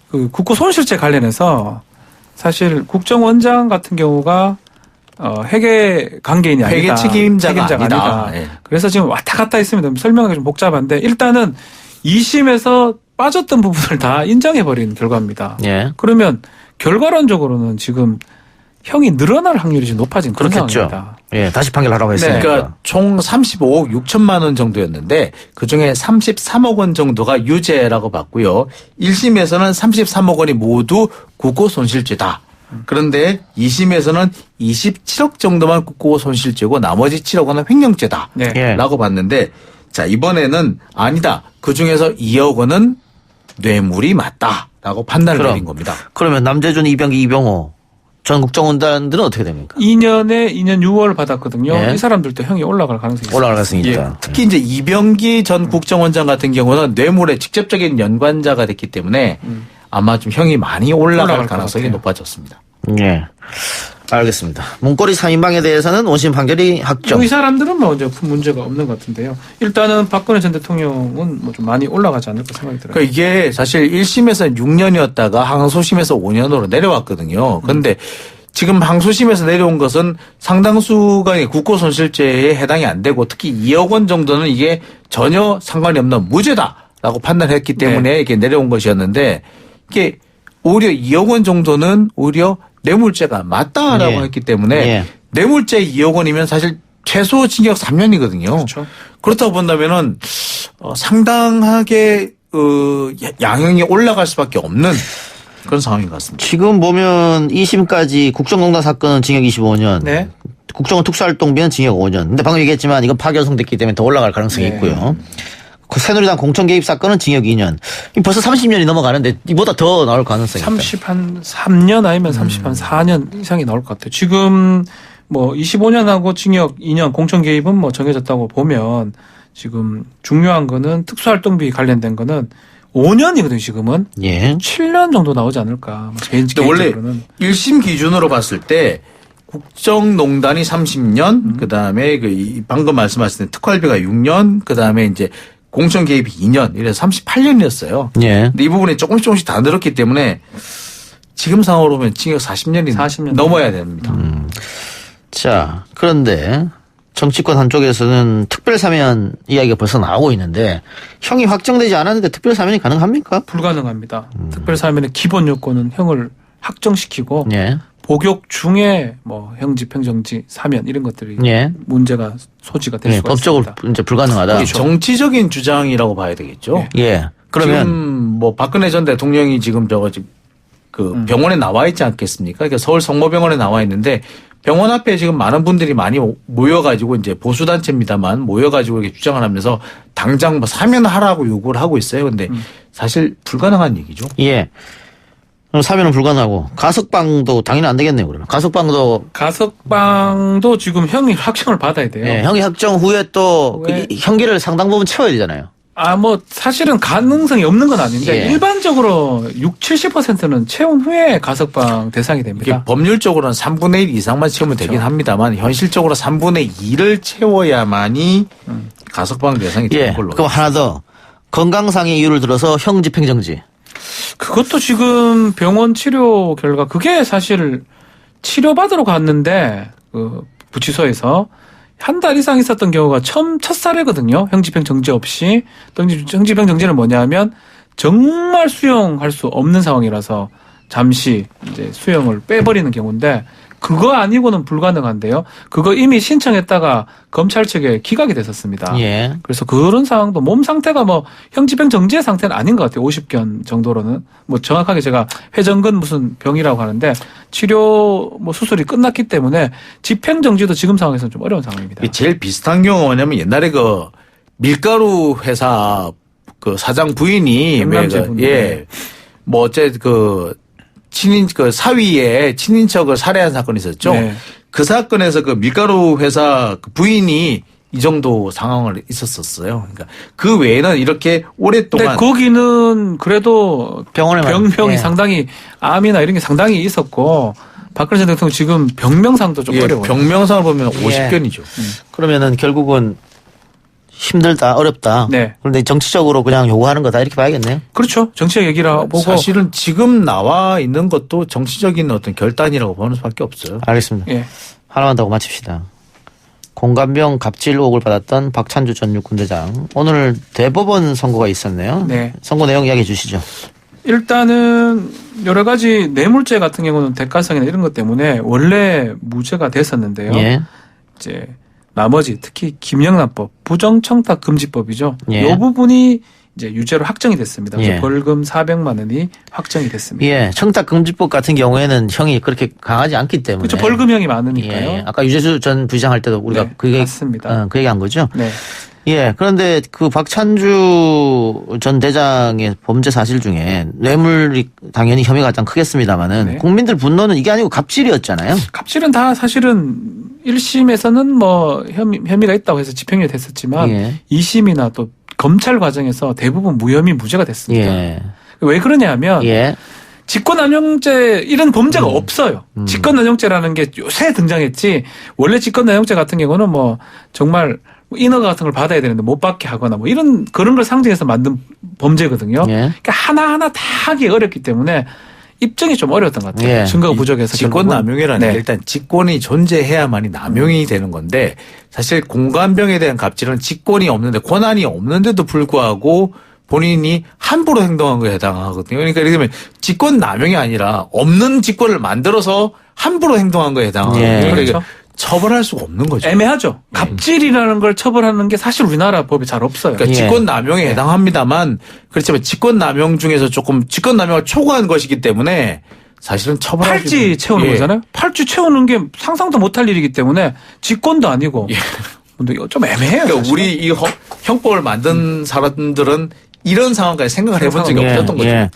그 국고 손실죄 관련해서 사실 국정원장 같은 경우가 회계 관계인이 아니다. 회계 책임자가 아니다. 아니다. 그래서 지금 왔다 갔다 했습니다. 설명하기 좀 복잡한데 일단은 2심에서 빠졌던 부분을 다 인정해버린 결과입니다. 예. 그러면 결과론적으로는 지금 형이 늘어날 확률이 좀 높아진 그런 그렇겠죠. 상황입니다. 예, 다시 판결하라고 했으니까. 그러니까 총 35억 6천만 원 정도였는데 그중에 33억 원 정도가 유죄라고 봤고요. 1심에서는 33억 원이 모두 국고 손실죄다. 그런데 2심에서는 27억 정도만 국고 손실죄고 나머지 7억 원은 횡령죄다. 네. 라고 봤는데 자 이번에는 아니다. 그중에서 2억 원은 뇌물이 맞다라고 판단을 내린 겁니다. 그러면 남재준, 이병기, 이병호 전 국정원장들은 어떻게 됩니까? 2년에 2년 6월 받았거든요. 예. 이 사람들도 형이 올라갈 가능성이 있습니다. 올라갈 가능성이 있다. 특히 이제 이병기 전 국정원장 같은 경우는 뇌물의 직접적인 연관자가 됐기 때문에 아마 좀 형이 많이 올라갈 가능성이 같아요. 높아졌습니다. 예. 알겠습니다. 문고리 3인방에 대해서는 원심 판결이 확정. 이 사람들은 뭐 이제 문제가 없는 것 같은데요. 일단은 박근혜 전 대통령은 뭐 좀 많이 올라가지 않을까 생각이 들어요. 그러니까 이게 사실 1심에서 6년이었다가 항소심에서 5년으로 내려왔거든요. 그런데 지금 항소심에서 내려온 것은 상당수가 국고손실죄에 해당이 안 되고 특히 2억 원 정도는 이게 전혀 상관이 없는 무죄다라고 판단했기 때문에 이게 내려온 것이었는데 이게 오히려 2억 원 정도는 오히려 뇌물죄가 맞다라고 했기 때문에 뇌물죄 2억 원이면 사실 최소 징역 3년이거든요. 그렇죠. 그렇다고 본다면은 상당하게 양형이 올라갈 수밖에 없는 그런 상황인 것 같습니다. 지금 보면 2심까지 국정농단 사건은 징역 25년. 네. 국정원 특수활동비는 징역 5년. 근데 방금 얘기했지만 이건 파기환송됐기 때문에 더 올라갈 가능성이 있고요. 그 새누리당 공천 개입 사건은 징역 2년. 벌써 30년이 넘어가는데 이보다 더 나올 가능성이 있다. 33년 아니면 34년 이상이 나올 것 같아요. 지금 뭐 25년하고 징역 2년 공천 개입은 뭐 정해졌다고 보면 지금 중요한 거는 특수활동비 관련된 거는 5년이거든요, 지금은. 7년 정도 나오지 않을까. 근데 원래 1심 기준으로 봤을 때 국정농단이 30년, 그 다음에 방금 말씀하신 특활비가 6년, 그 다음에 이제 공천 개입이 2년, 이래서 38년이었어요. 근데 이 부분이 조금씩 다 늘었기 때문에 지금 상황으로 보면 징역 40년이 넘어야 됩니다. 자, 그런데 정치권 한쪽에서는 특별사면 이야기가 벌써 나오고 있는데 형이 확정되지 않았는데 특별사면이 가능합니까? 불가능합니다. 특별사면의 기본 요건은 형을 확정시키고 복역 중에 뭐 형집행정지 사면 이런 것들이 문제가 소지가 될 수가 법적으로 있습니다. 이제 불가능하다. 그렇죠. 정치적인 주장이라고 봐야 되겠죠. 그러면 지금 뭐 박근혜 전 대통령이 지금 그 병원에 나와 있지 않겠습니까? 그러니까 서울 성모병원에 나와 있는데 병원 앞에 지금 많은 분들이 많이 모여가지고 이제 보수단체입니다만 모여가지고 이렇게 주장을 하면서 당장 뭐 사면하라고 요구를 하고 있어요. 근데 사실 불가능한 얘기죠. 그럼 사면은 불가능하고 가석방도 당연히 안 되겠네요. 그러면 가석방도 지금 형이 확정을 받아야 돼요. 형이 확정 후에 또 형기를 상당 부분 채워야 되잖아요. 뭐 사실은 가능성이 없는 건 아닌데 일반적으로 60-70%는 채운 후에 가석방 대상이 됩니다. 이게 법률적으로는 3분의 1 이상만 채우면 되긴 합니다만 현실적으로 3분의 2를 채워야만이 가석방 대상이 되는 걸로. 그럼 하나 더. 건강상의 이유를 들어서 형 집행정지. 그것도 지금 병원 치료 결과 그게 사실 치료받으러 갔는데 그 구치소에서 한 달 이상 있었던 경우가 첫 사례거든요. 형집행정지 없이. 형집행정지는 뭐냐면 정말 수용할 수 없는 상황이라서 잠시 이제 수용을 빼버리는 경우인데 그거 아니고는 불가능한데요. 그거 이미 신청했다가 검찰 측에 기각이 됐었습니다. 그래서 그런 상황도 몸 상태가 뭐 형집행정지의 상태는 아닌 것 같아요. 50견 정도로는. 뭐 정확하게 제가 회전근 무슨 병이라고 하는데 치료 뭐 수술이 끝났기 때문에 집행정지도 지금 상황에서는 좀 어려운 상황입니다. 제일 비슷한 경우가 뭐냐면 옛날에 그 밀가루 회사 그 사장 부인이 뭐 어째 그 사위의 친인척을 살해한 사건이 있었죠. 그 사건에서 그 밀가루 회사 그 부인이 이 정도 상황을 있었어요. 그러니까 그 외에는 이렇게 오랫동안. 거기는 그래도 병명이 상당히 암이나 이런 게 상당히 있었고 박근혜 전 대통령 지금 병명상도 좀 어려워요. 병명상을 보면 50견이죠. 그러면은 결국은 힘들다, 어렵다. 그런데 정치적으로 그냥 요구하는 거다 이렇게 봐야겠네요. 그렇죠. 정치적 얘기를 보고. 사실은 지금 나와 있는 것도 정치적인 어떤 결단이라고 보는 수밖에 없어요. 알겠습니다. 하나만 더 마칩시다. 공감병 갑질 의혹을 받았던 박찬주 전 육군대장. 오늘 대법원 선고가 있었네요. 선고 내용 이야기해 주시죠. 일단은 여러 가지 뇌물죄 같은 경우는 대가성이나 이런 것 때문에 원래 무죄가 됐었는데요. 이제 나머지 특히 김영란법, 부정청탁금지법이죠. 이 부분이 이제 유죄로 확정이 됐습니다. 그래서 벌금 400만 원이 확정이 됐습니다. 청탁금지법 같은 경우에는 형이 그렇게 강하지 않기 때문에. 그렇죠. 벌금형이 많으니까요. 아까 유재수 전 부시장 할 때도 우리가 맞습니다. 그 얘기한 거죠. 그런데 그 박찬주 전 대장의 범죄 사실 중에 뇌물이 당연히 혐의가 가장 크겠습니다만은 국민들 분노는 이게 아니고 갑질이었잖아요. 갑질은 다 사실은 1심에서는 뭐 혐의가 있다고 해서 집행유예 됐었지만 2심이나 또 검찰 과정에서 대부분 무혐의 무죄가 됐습니다. 왜 그러냐면 직권남용죄 이런 범죄가 없어요. 직권남용죄라는 게 요새 등장했지 원래 직권남용죄 같은 경우는 뭐 정말 인허 같은 걸 받아야 되는데 못 받게 하거나 뭐 그런 걸 상징해서 만든 범죄거든요. 예. 그러니까 하나하나 다 하기 어렵기 때문에 입증이 좀 어려웠던 것 같아요. 예. 증거가 부족해서. 직권남용이라는 게 일단 직권이 존재해야만이 남용이 되는 건데 사실 공관병에 대한 갑질은 직권이 없는데 권한이 없는데도 불구하고 본인이 함부로 행동한 거에 해당하거든요. 그러니까 예를 들면 직권남용이 아니라 없는 직권을 만들어서 함부로 행동한 거에 해당하거든요. 예. 그러니까 그렇죠. 처벌할 수가 없는 거죠. 애매하죠. 갑질이라는 걸 처벌하는 게 사실 우리나라 법이 잘 없어요. 그러니까 직권남용에 해당합니다만 그렇지만 직권남용 중에서 조금 직권남용을 초과한 것이기 때문에 사실은 처벌할 팔찌 채우는 거잖아요. 팔찌 채우는 게 상상도 못할 일이기 때문에 직권도 아니고 근데 이거 좀 애매해요. 그러니까 우리 이 형법을 만든 사람들은 이런 상황까지 생각을 해본 적이 없었던 거죠. 예.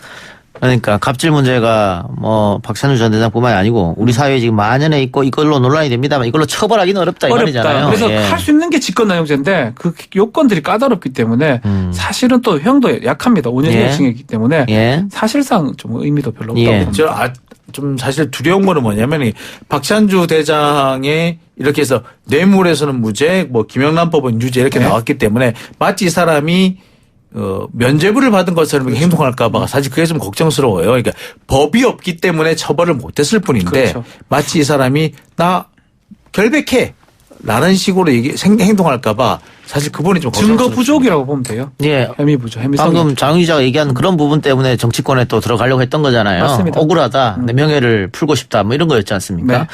그러니까 갑질 문제가 뭐 박찬주 전 대장뿐만이 아니고 우리 사회에 지금 만연해 있고 이걸로 논란이 됩니다만 이걸로 처벌하기는 어렵다 이 말이잖아요. 그래서 예. 할 수 있는 게 직권남용죄인데 그 요건들이 까다롭기 때문에 사실은 또 형도 약합니다. 5년 예. 징역이기 때문에 예. 사실상 좀 의미도 별로 없다고 예. 봅니다. 좀 사실 두려운 거는 뭐냐면 박찬주 대장의 이렇게 해서 뇌물에서는 무죄, 뭐 김영란법은 유죄 이렇게 나왔기 때문에 마치 이 사람이 면죄부를 받은 것처럼 이렇게 행동할까봐 사실 그게 좀 걱정스러워요. 그러니까 법이 없기 때문에 처벌을 못했을 뿐인데 그렇죠. 마치 이 사람이 나 결백해 라는 식으로 행동할까봐 사실 그분이 좀 증거 부족이라고 보면 돼요. 예. 혐의 부족, 혐의성. 방금 장 기자가 얘기한 그런 부분 때문에 정치권에 또 들어가려고 했던 거잖아요. 맞습니다. 억울하다. 내 명예를 풀고 싶다. 뭐 이런 거였지 않습니까? 네.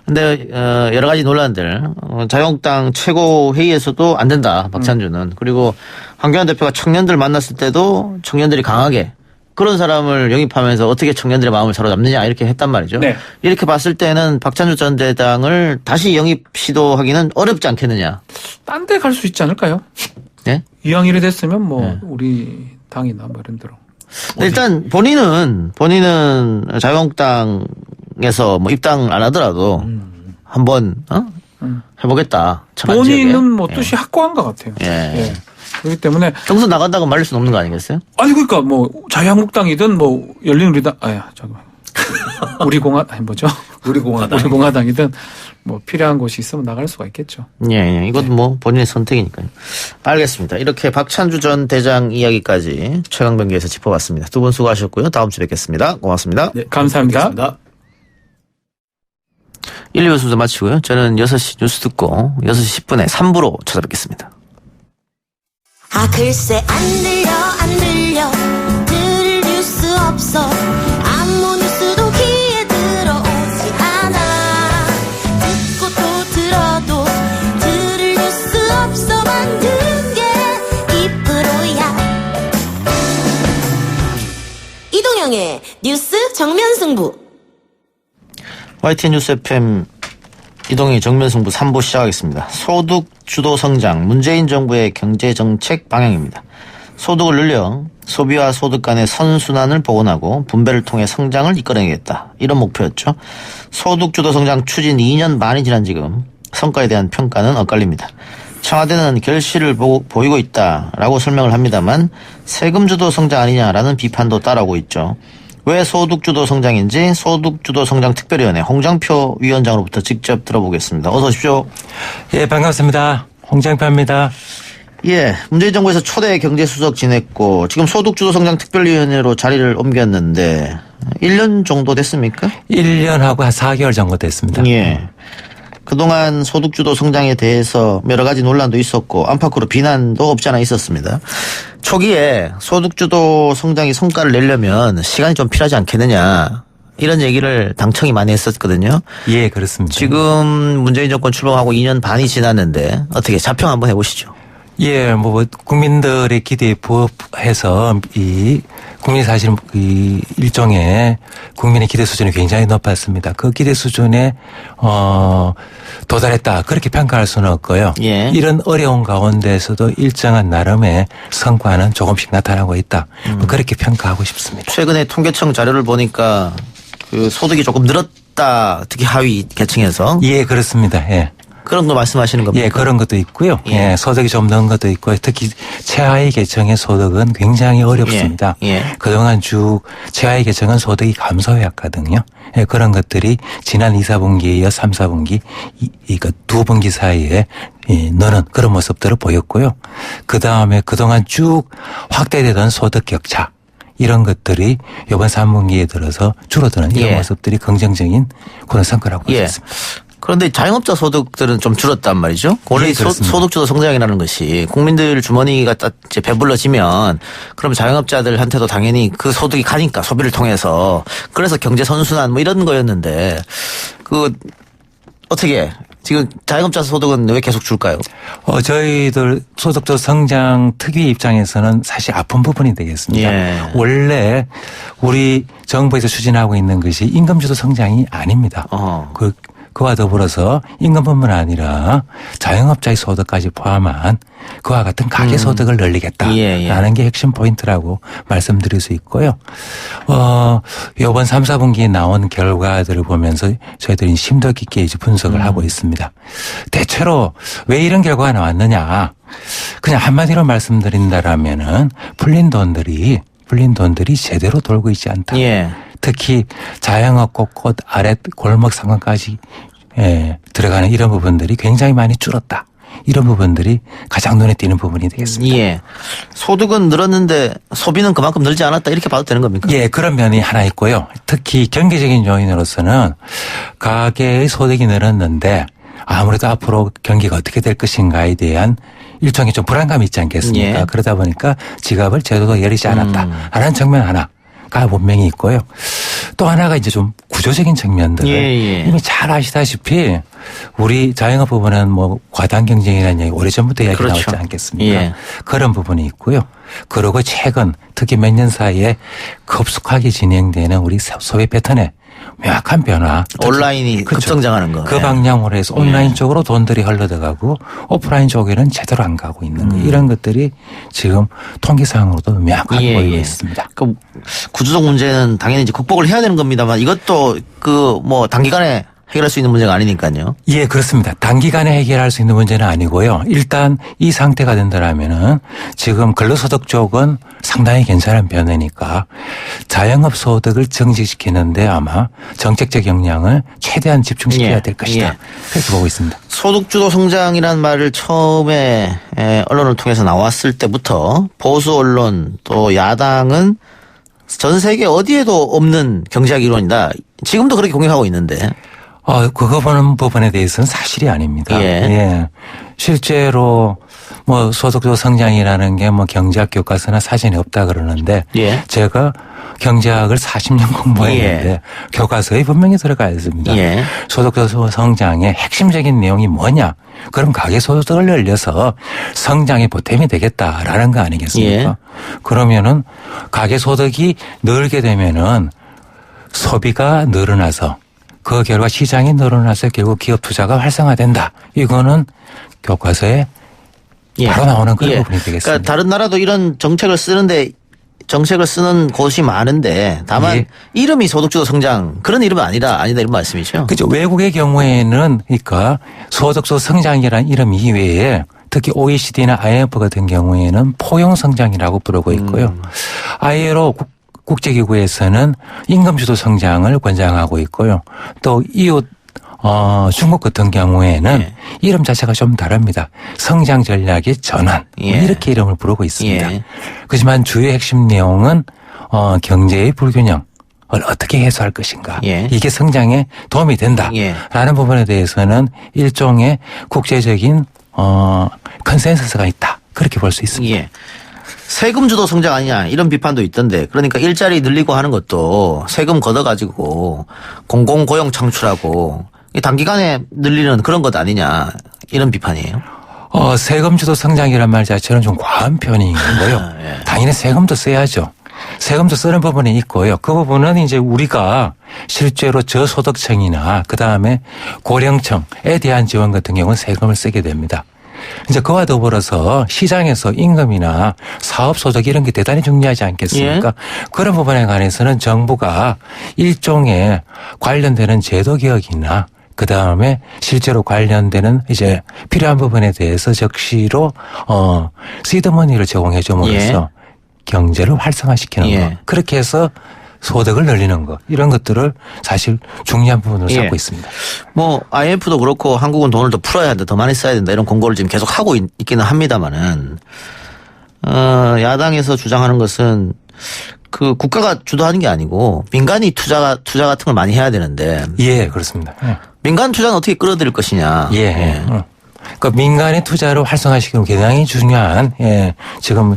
근데 여러 가지 논란들. 자유한국당 최고회의에서도 안 된다. 박찬주는. 그리고 황교안 대표가 청년들 만났을 때도 청년들이 강하게 그런 사람을 영입하면서 어떻게 청년들의 마음을 사로잡느냐 이렇게 했단 말이죠. 네. 이렇게 봤을 때는 박찬주 전 대장을 다시 영입 시도하기는 어렵지 않겠느냐. 딴 데 갈 수 있지 않을까요? 네? 이왕 이래 됐으면 뭐 우리 당이나 뭐 이런 데로. 일단 본인은 자유한국당에서 뭐 입당 안 하더라도 한번 해보겠다. 본인은 뭐 뜻이 확고한 것 같아요. 예. 그렇기 때문에 경선 나간다고 말릴 수는 없는 거 아니겠어요? 아니 그러니까 뭐 자유한국당이든 뭐 열린우리당 잠깐만 우리공화 아니 뭐죠? 우리공화당이든 뭐 필요한 곳이 있으면 나갈 수가 있겠죠. 예. 이것도 뭐 본인의 선택이니까요. 알겠습니다. 이렇게 박찬주 전 대장 이야기까지 최강병기에서 짚어봤습니다. 두 분 수고하셨고요. 다음 주에 뵙겠습니다. 고맙습니다. 네, 감사합니다. 1, 2부 순서 마치고요. 저는 6시 뉴스 듣고 6시 10분에 3부로 찾아뵙겠습니다. 글쎄 안 들려 들을 뉴스 없어 아무 뉴스도 귀에 들어오지 않아 듣고 또 들어도 들을 뉴스 없어 만든 게 이 프로야 이동영의 뉴스 정면승부 YTN 뉴스 FM 이동희 정면승부 3부 시작하겠습니다. 소득 주도 성장, 문재인 정부의 경제정책 방향입니다. 소득을 늘려 소비와 소득 간의 선순환을 복원하고 분배를 통해 성장을 이끌어내겠다. 이런 목표였죠. 소득 주도 성장 추진 2년 반이 지난 지금 성과에 대한 평가는 엇갈립니다. 청와대는 결실을 보이고 있다라고 설명을 합니다만 세금 주도 성장 아니냐라는 비판도 따라오고 있죠. 왜 소득주도 성장인지 소득주도 성장 특별위원회 홍장표 위원장으로부터 직접 들어보겠습니다. 어서 오십시오. 예, 반갑습니다. 홍장표입니다. 예, 문재인 정부에서 초대 경제수석 지냈고 지금 소득주도 성장 특별위원회로 자리를 옮겼는데 1년 정도 됐습니까? 1년하고 한 4개월 정도 됐습니다. 예. 그동안 소득주도 성장에 대해서 여러 가지 논란도 있었고 안팎으로 비난도 없지 않아 있었습니다. 초기에 소득주도 성장이 성과를 내려면 시간이 좀 필요하지 않겠느냐 이런 얘기를 당청이 많이 했었거든요. 예, 그렇습니다. 지금 문재인 정권 출범하고 2년 반이 지났는데 어떻게 자평 한번 해보시죠. 예, 뭐 국민들의 기대에 부합해서 이 국민이 사실 이 일종의 국민의 기대 수준이 굉장히 높았습니다. 그 기대 수준에 도달했다 그렇게 평가할 수는 없고요. 예. 이런 어려운 가운데서도 일정한 나름의 성과는 조금씩 나타나고 있다. 뭐 그렇게 평가하고 싶습니다. 최근에 통계청 자료를 보니까 그 소득이 조금 늘었다. 특히 하위 계층에서. 예, 그렇습니다. 예. 그런 거 말씀하시는 겁니까? 예, 그런 것도 있고요. 예, 소득이 좀 넣은 것도 있고 특히 최하위 계층의 소득은 굉장히 어렵습니다. 그동안 쭉 최하위 계층은 소득이 감소해왔거든요. 예, 그런 것들이 지난 2, 4분기에 이어 3, 4분기 이거 두 분기 사이에 너는 그런 모습들을 보였고요. 그다음에 그동안 쭉 확대되던 소득 격차 이런 것들이 이번 3분기에 들어서 줄어드는 이런 모습들이 긍정적인 그런 성과라고 볼 수 있습니다. 그런데 자영업자 소득들은 좀 줄었단 말이죠. 원래 소득주도 성장이라는 것이 국민들 주머니가 이제 배불러지면 그럼 자영업자들한테도 당연히 그 소득이 가니까 소비를 통해서 그래서 경제 선순환 뭐 이런 거였는데 어떻게 지금 자영업자 소득은 왜 계속 줄까요? 저희들 소득주도 성장 특위 입장에서는 사실 아픈 부분이 되겠습니다. 원래 우리 정부에서 추진하고 있는 것이 임금주도 성장이 아닙니다. 그와 더불어서 임금뿐만 아니라 자영업자의 소득까지 포함한 그와 같은 가계 소득을 늘리겠다라는 게 핵심 포인트라고 말씀드릴 수 있고요. 이번 3, 4분기에 나온 결과들을 보면서 저희들이 심도 깊게 이제 분석을 하고 있습니다. 대체로 왜 이런 결과가 나왔느냐. 그냥 한마디로 말씀드린다라면은 풀린 돈들이 제대로 돌고 있지 않다. 특히 자영업 곳곳 아래 골목 상권까지 들어가는 이런 부분들이 굉장히 많이 줄었다. 이런 부분들이 가장 눈에 띄는 부분이 되겠습니다. 소득은 늘었는데 소비는 그만큼 늘지 않았다 이렇게 봐도 되는 겁니까? 예, 그런 면이 하나 있고요. 특히 경제적인 요인으로서는 가계의 소득이 늘었는데 아무래도 앞으로 경기가 어떻게 될 것인가에 대한 일종의 좀 불안감이 있지 않겠습니까? 그러다 보니까 지갑을 제대로 열리지 않았다라는 측면 하나가 분명히 있고요. 또 하나가 이제 좀 구조적인 측면들 이미 잘 아시다시피 우리 자영업 부분은 뭐 과당 경쟁이라는 얘기 오래전부터 이야기 나왔지 않겠습니까? 그런 부분이 있고요. 그리고 최근 특히 몇 년 사이에 급속하게 진행되는 우리 소비 패턴에 명확한 변화. 온라인이 급성장하는 거. 그 방향으로 해서 온라인 쪽으로 돈들이 흘러들어가고 오프라인 쪽에는 제대로 안 가고 있는 거. 이런 것들이 지금 통계상으로도 명확하게 보이고 있습니다. 그 구조적 문제는 당연히 이제 극복을 해야 되는 겁니다만 이것도 단기간에 해결할 수 있는 문제가 아니니까요. 예, 그렇습니다. 단기간에 해결할 수 있는 문제는 아니고요. 일단 이 상태가 된다라면은 지금 근로소득 쪽은 상당히 괜찮은 변화니까 자영업 소득을 정직시키는데 아마 정책적 역량을 최대한 집중시켜야 될 것이다. 그렇게 보고 있습니다. 소득주도 성장이라는 말을 처음에 언론을 통해서 나왔을 때부터 보수 언론 또 야당은 전 세계 어디에도 없는 경제학 이론이다. 지금도 그렇게 공격하고 있는데. 그거 보는 부분에 대해서는 사실이 아닙니다. 실제로 뭐 소득주도 성장이라는 게 뭐 경제학 교과서나 사전에 없다 그러는데 제가 경제학을 40년 공부했는데 교과서에 분명히 들어가 있습니다. 소득주도 성장의 핵심적인 내용이 뭐냐? 그럼 가계소득을 늘려서 성장의 보탬이 되겠다라는 거 아니겠습니까? 그러면은 가계소득이 늘게 되면은 소비가 늘어나서 그 결과 시장이 늘어나서 결국 기업 투자가 활성화된다. 이거는 교과서에 바로 나오는 그런 부분이 되겠습니다. 그러니까 다른 나라도 이런 정책을 쓰는 곳이 많은데 다만 이름이 소득주도 성장 그런 이름은 아니다 이런 말씀이죠. 그렇죠. 외국의 경우에는 그러니까 소득주도 성장이라는 이름 이외에 특히 OECD나 IMF 같은 경우에는 포용 성장이라고 부르고 있고요. ILO 국제기구에서는 임금주도 성장을 권장하고 있고요. 또 이웃 중국 같은 경우에는 이름 자체가 좀 다릅니다. 성장 전략의 전환 이렇게 이름을 부르고 있습니다. 그렇지만 주요 핵심 내용은 경제의 불균형을 어떻게 해소할 것인가. 이게 성장에 도움이 된다라는 부분에 대해서는 일종의 국제적인 컨센서스가 있다. 그렇게 볼 수 있습니다. 세금 주도 성장 아니냐 이런 비판도 있던데 그러니까 일자리 늘리고 하는 것도 세금 걷어가지고 공공고용 창출하고 단기간에 늘리는 그런 것 아니냐 이런 비판이에요. 세금 주도 성장이란 말 자체는 좀 과한 편이고요. 당연히 세금도 써야죠. 세금도 쓰는 부분이 있고요. 그 부분은 이제 우리가 실제로 저소득층이나 그다음에 고령층에 대한 지원 같은 경우는 세금을 쓰게 됩니다. 이제 그와 더불어서 시장에서 임금이나 사업 소득 이런 게 대단히 중요하지 않겠습니까? 그런 부분에 관해서는 정부가 일종의 관련되는 제도 개혁이나 그 다음에 실제로 관련되는 이제 필요한 부분에 대해서 적시로 시드머니를 제공해 줌으로써 예. 경제를 활성화시키는 예. 것. 그렇게 해서 소득을 늘리는 것. 이런 것들을 사실 중요한 부분으로 예. 삼고 있습니다. 뭐 IMF도 그렇고 한국은 돈을 더 풀어야 한다, 더 많이 써야 된다 이런 공고를 지금 계속 하고 있기는 합니다만은 야당에서 주장하는 것은 그 국가가 주도하는 게 아니고 민간이 투자 같은 걸 많이 해야 되는데. 예, 그렇습니다. 예. 민간 투자는 어떻게 끌어들일 것이냐. 예. 그러니까 민간의 투자를 활성화시키는 굉장히 중요한 지금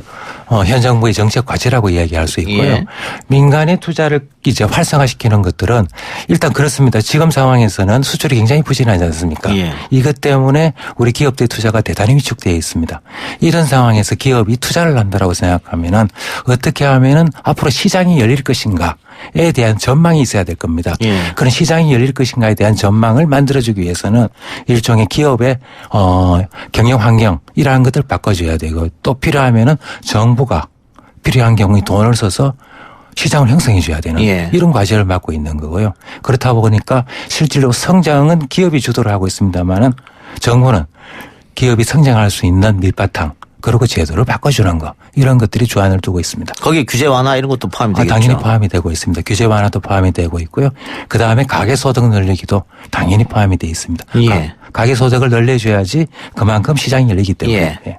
현 정부의 정책 과제라고 이야기할 수 있고요. 예. 민간의 투자를 이제 활성화시키는 것들은 일단 그렇습니다. 지금 상황에서는 수출이 굉장히 부진하지 않습니까? 예. 이것 때문에 우리 기업들의 투자가 대단히 위축되어 있습니다. 이런 상황에서 기업이 투자를 한다라고 생각하면은 어떻게 하면은 앞으로 시장이 열릴 것인가? 에 대한 전망이 있어야 될 겁니다. 예. 그런 시장이 열릴 것인가에 대한 전망을 만들어주기 위해서는 일종의 기업의 경영 환경이라는 것들을 바꿔줘야 되고 또 필요하면은 정부가 필요한 경우에 돈을 써서 시장을 형성해 줘야 되는 예. 이런 과제를 맡고 있는 거고요. 그렇다 보니까 실질로 성장은 기업이 주도를 하고 있습니다만은 정부는 기업이 성장할 수 있는 밑바탕 그리고 제도를 바꿔주는 거 이런 것들이 주안을 두고 있습니다. 거기에 규제 완화 이런 것도 포함이 되겠죠? 당연히 포함이 되고 있습니다. 규제 완화도 포함이 되고 있고요. 그다음에 가계소득 늘리기도 당연히 포함이 되어 있습니다. 예. 가계소득을 늘려줘야지 그만큼 시장이 열리기 때문에. 예.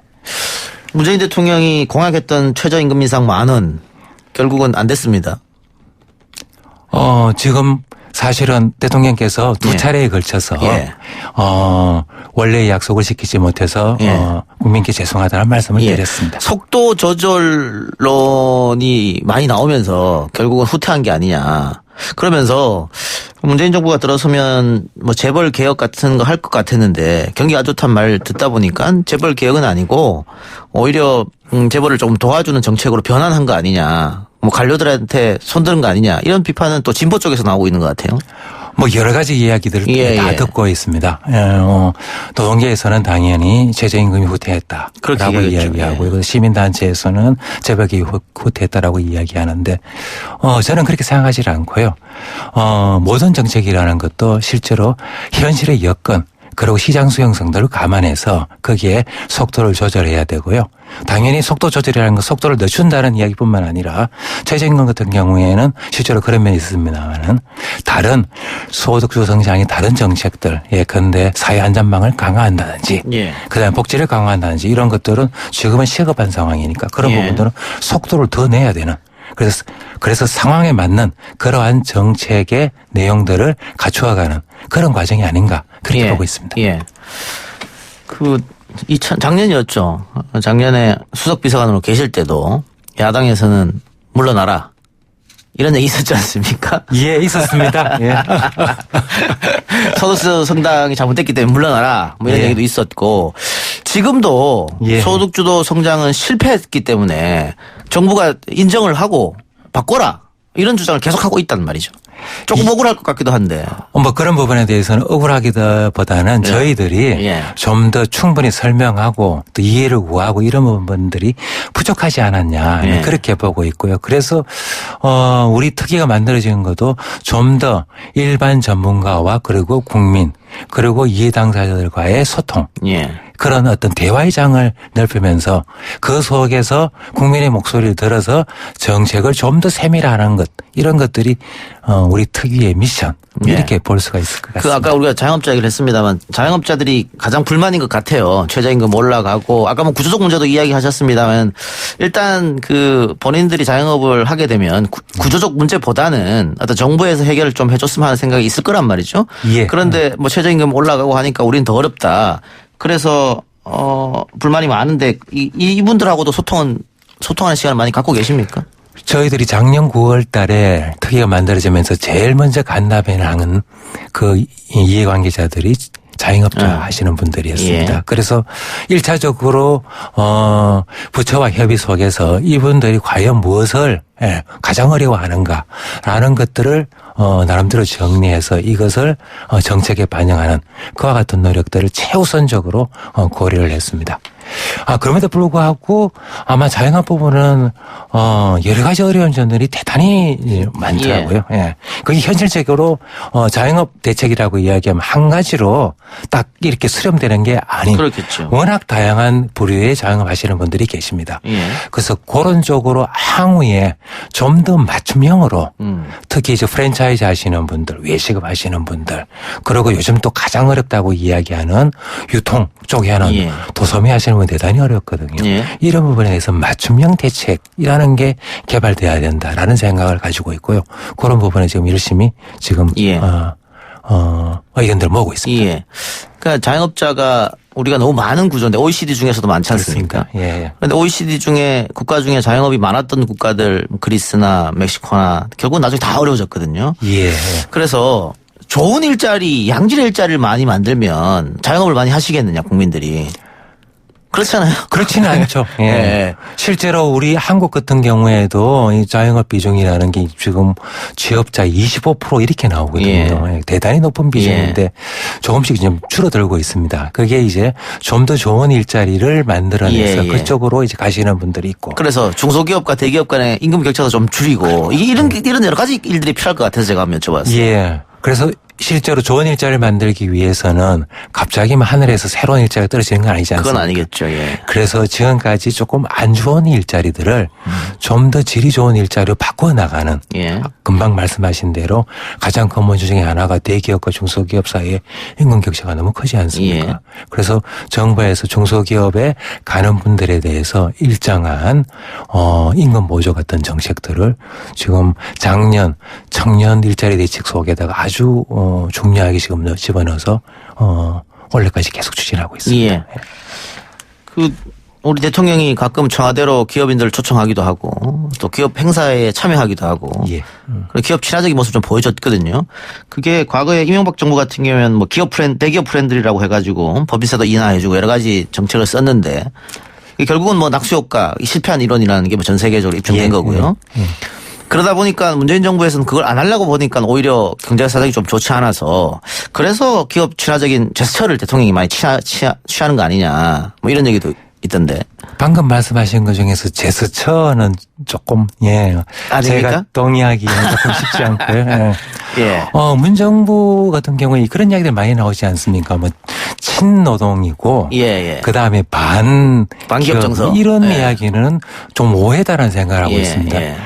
문재인 대통령이 공약했던 최저임금 인상 10,000원 결국은 안 됐습니다. 지금 사실은 대통령께서 두 예. 차례에 걸쳐서 예. 원래의 약속을 지키지 못해서 예. 국민께 죄송하다는 말씀을 예. 드렸습니다. 속도 조절론이 많이 나오면서 결국은 후퇴한 게 아니냐. 그러면서 문재인 정부가 들어서면 뭐 재벌 개혁 같은 거 할 것 같았는데 경기가 안 좋다는 말 듣다 보니까 재벌 개혁은 아니고 오히려 재벌을 조금 도와주는 정책으로 변환한 거 아니냐. 뭐 관료들한테 손드는 거 아니냐. 이런 비판은 또 진보 쪽에서 나오고 있는 것 같아요. 뭐 여러 가지 이야기들을 다 듣고 있습니다. 노동계에서는 당연히 최저임금이 후퇴했다라고 이야기하고 시민단체에서는 재벌이 후퇴했다라고 이야기하는데 저는 그렇게 생각하지 않고요. 모든 정책이라는 것도 실제로 현실의 여건 그리고 시장 수용성들을 감안해서 거기에 속도를 조절해야 되고요. 당연히 속도 조절이라는 건 속도를 늦춘다는 이야기뿐만 아니라 최저임금 같은 경우에는 실제로 그런 면이 있습니다만은 다른 소득주 성장의 다른 정책들 예컨대 사회 안전망을 강화한다든지 그다음에 복지를 강화한다든지 이런 것들은 지금은 시급한 상황이니까 그런 부분들은 속도를 더 내야 되는 그래서 상황에 맞는 그러한 정책의 내용들을 갖추어가는 그런 과정이 아닌가 그렇게 보고 있습니다. 예. 작년이었죠. 작년에 수석비서관으로 계실 때도 야당에서는 물러나라. 이런 얘기 있었지 않습니까? 예, 있었습니다. 예. 소득주 성장이 잘못됐기 때문에 물러나라. 뭐 이런 얘기도 있었고 지금도 소득주도 성장은 실패했기 때문에 정부가 인정을 하고 바꿔라. 이런 주장을 계속하고 있단 말이죠. 조금 억울할 것 같기도 한데. 뭐 그런 부분에 대해서는 억울하기보다는 저희들이 좀 더 충분히 설명하고 또 이해를 구하고 이런 부분들이 부족하지 않았냐 그렇게 보고 있고요. 그래서 우리 특위가 만들어진 것도 좀 더 일반 전문가와 그리고 국민 그리고 이해 당사자들과의 소통 그런 어떤 대화의 장을 넓히면서 그 속에서 국민의 목소리를 들어서 정책을 좀 더 세밀화하는 것 이런 것들이 우리 특위의 미션 이렇게 볼 수가 있을 것 같습니다. 아까 우리가 자영업자 얘기를 했습니다만 자영업자들이 가장 불만인 것 같아요. 최저임금 올라가고 아까 뭐 구조적 문제도 이야기하셨습니다만 일단 본인들이 자영업을 하게 되면 구조적 문제보다는 어떤 정부에서 해결을 좀 해줬으면 하는 생각이 있을 거란 말이죠. 그런데 뭐 최저임금 올라가고 하니까 우리는 더 어렵다. 그래서 불만이 많은데 이분들하고도 소통하는 시간을 많이 갖고 계십니까? 저희들이 작년 9월 달에 특위가 만들어지면서 제일 먼저 간담회를 그 이해관계자들이 자영업자 하시는 분들이었습니다. 그래서 1차적으로 부처와 협의 속에서 이분들이 과연 무엇을 가장 어려워하는가라는 것들을 나름대로 정리해서 이것을 정책에 반영하는 그와 같은 노력들을 최우선적으로 고려를 했습니다. 그럼에도 불구하고 아마 자영업 부분은 여러 가지 어려운 점들이 대단히 많더라고요. 예. 그게 현실적으로 자영업 대책이라고 이야기하면 한 가지로 딱 이렇게 수렴되는 게 아닌 그렇겠죠. 워낙 다양한 부류의 자영업 하시는 분들이 계십니다. 예. 그래서 그런 쪽으로 향후에 좀 더 맞춤형으로 특히 이제 프랜차이즈 하시는 분들, 외식업 하시는 분들, 그리고 요즘 또 가장 어렵다고 이야기하는 유통 쪽에 하는 예. 도소매 하시는 분 대단히 어렵거든요. 예. 이런 부분에 대해서 맞춤형 대책이라는 게 개발돼야 된다라는 생각을 가지고 있고요. 그런 부분에 지금 열심히 지금 예. 의견들을 모으고 있습니다. 예. 그러니까 자영업자가 우리가 너무 많은 구조인데 OECD 중에서도 많지 않습니까? 예. 그런데 OECD 중에 국가 중에 자영업이 많았던 국가들 그리스나 멕시코나 결국 나중에 다 어려워졌거든요. 예. 그래서 좋은 일자리, 양질의 일자리를 많이 만들면 자영업을 많이 하시겠느냐 국민들이. 그렇잖아요. 그렇지는 않죠. 예. 네. 실제로 우리 한국 같은 경우에도 이 자영업 비중이라는 게 지금 취업자 25% 이렇게 나오거든요. 예. 대단히 높은 비중인데 조금씩 좀 줄어들고 있습니다. 그게 이제 좀 더 좋은 일자리를 만들어내서 예. 그쪽으로 이제 가시는 분들이 있고. 그래서 중소기업과 대기업 간의 임금 격차도 좀 줄이고 이런 여러 가지 일들이 필요할 것 같아서 제가 한번 여쭤봤어요. 예. 그래서 실제로 좋은 일자리를 만들기 위해서는 갑자기 하늘에서 새로운 일자리가 떨어지는 건 아니지 않습니까? 그건 아니겠죠. 예. 그래서 지금까지 조금 안 좋은 일자리들을 좀 더 질이 좋은 일자리로 바꿔 나가는 예. 금방 말씀하신 대로 가장 큰 문제 중에 하나가 대기업과 중소기업 사이의 임금 격차가 너무 크지 않습니까? 예. 그래서 정부에서 중소기업에 가는 분들에 대해서 일정한 임금 보조 같은 정책들을 지금 작년 청년 일자리 대책 속에다가 아주 중요하게 지금 집어넣어서 올해까지 계속 추진하고 있습니다. 예. 우리 대통령이 가끔 청와대로 기업인들을 초청하기도 하고 또 기업 행사에 참여하기도 하고 예. 그리고 기업 친화적인 모습 좀 보여줬거든요. 그게 과거에 이명박 정부 같은 경우에는 뭐 대기업 프렌들이라고 해가지고 법인세도 인하해주고 여러 가지 정책을 썼는데 결국은 뭐 낙수효과 실패한 이론이라는 게 뭐 전 세계적으로 입증된 거고요. 그러다 보니까 문재인 정부에서는 그걸 안 하려고 보니까 오히려 경제 사정이 좀 좋지 않아서 그래서 기업 친화적인 제스처를 대통령이 많이 취하는 거 아니냐 뭐 이런 얘기도 있던데. 방금 말씀하신 것 중에서 제스처는 조금 아닙니까? 제가 동의하기는 조금 쉽지 않고요. 예. 예. 문정부 같은 경우에 그런 이야기들 많이 나오지 않습니까? 뭐 친노동이고 예. 그다음에 반기업 정서 이런 이야기는 좀 오해다라는 생각을 하고 있습니다. 예.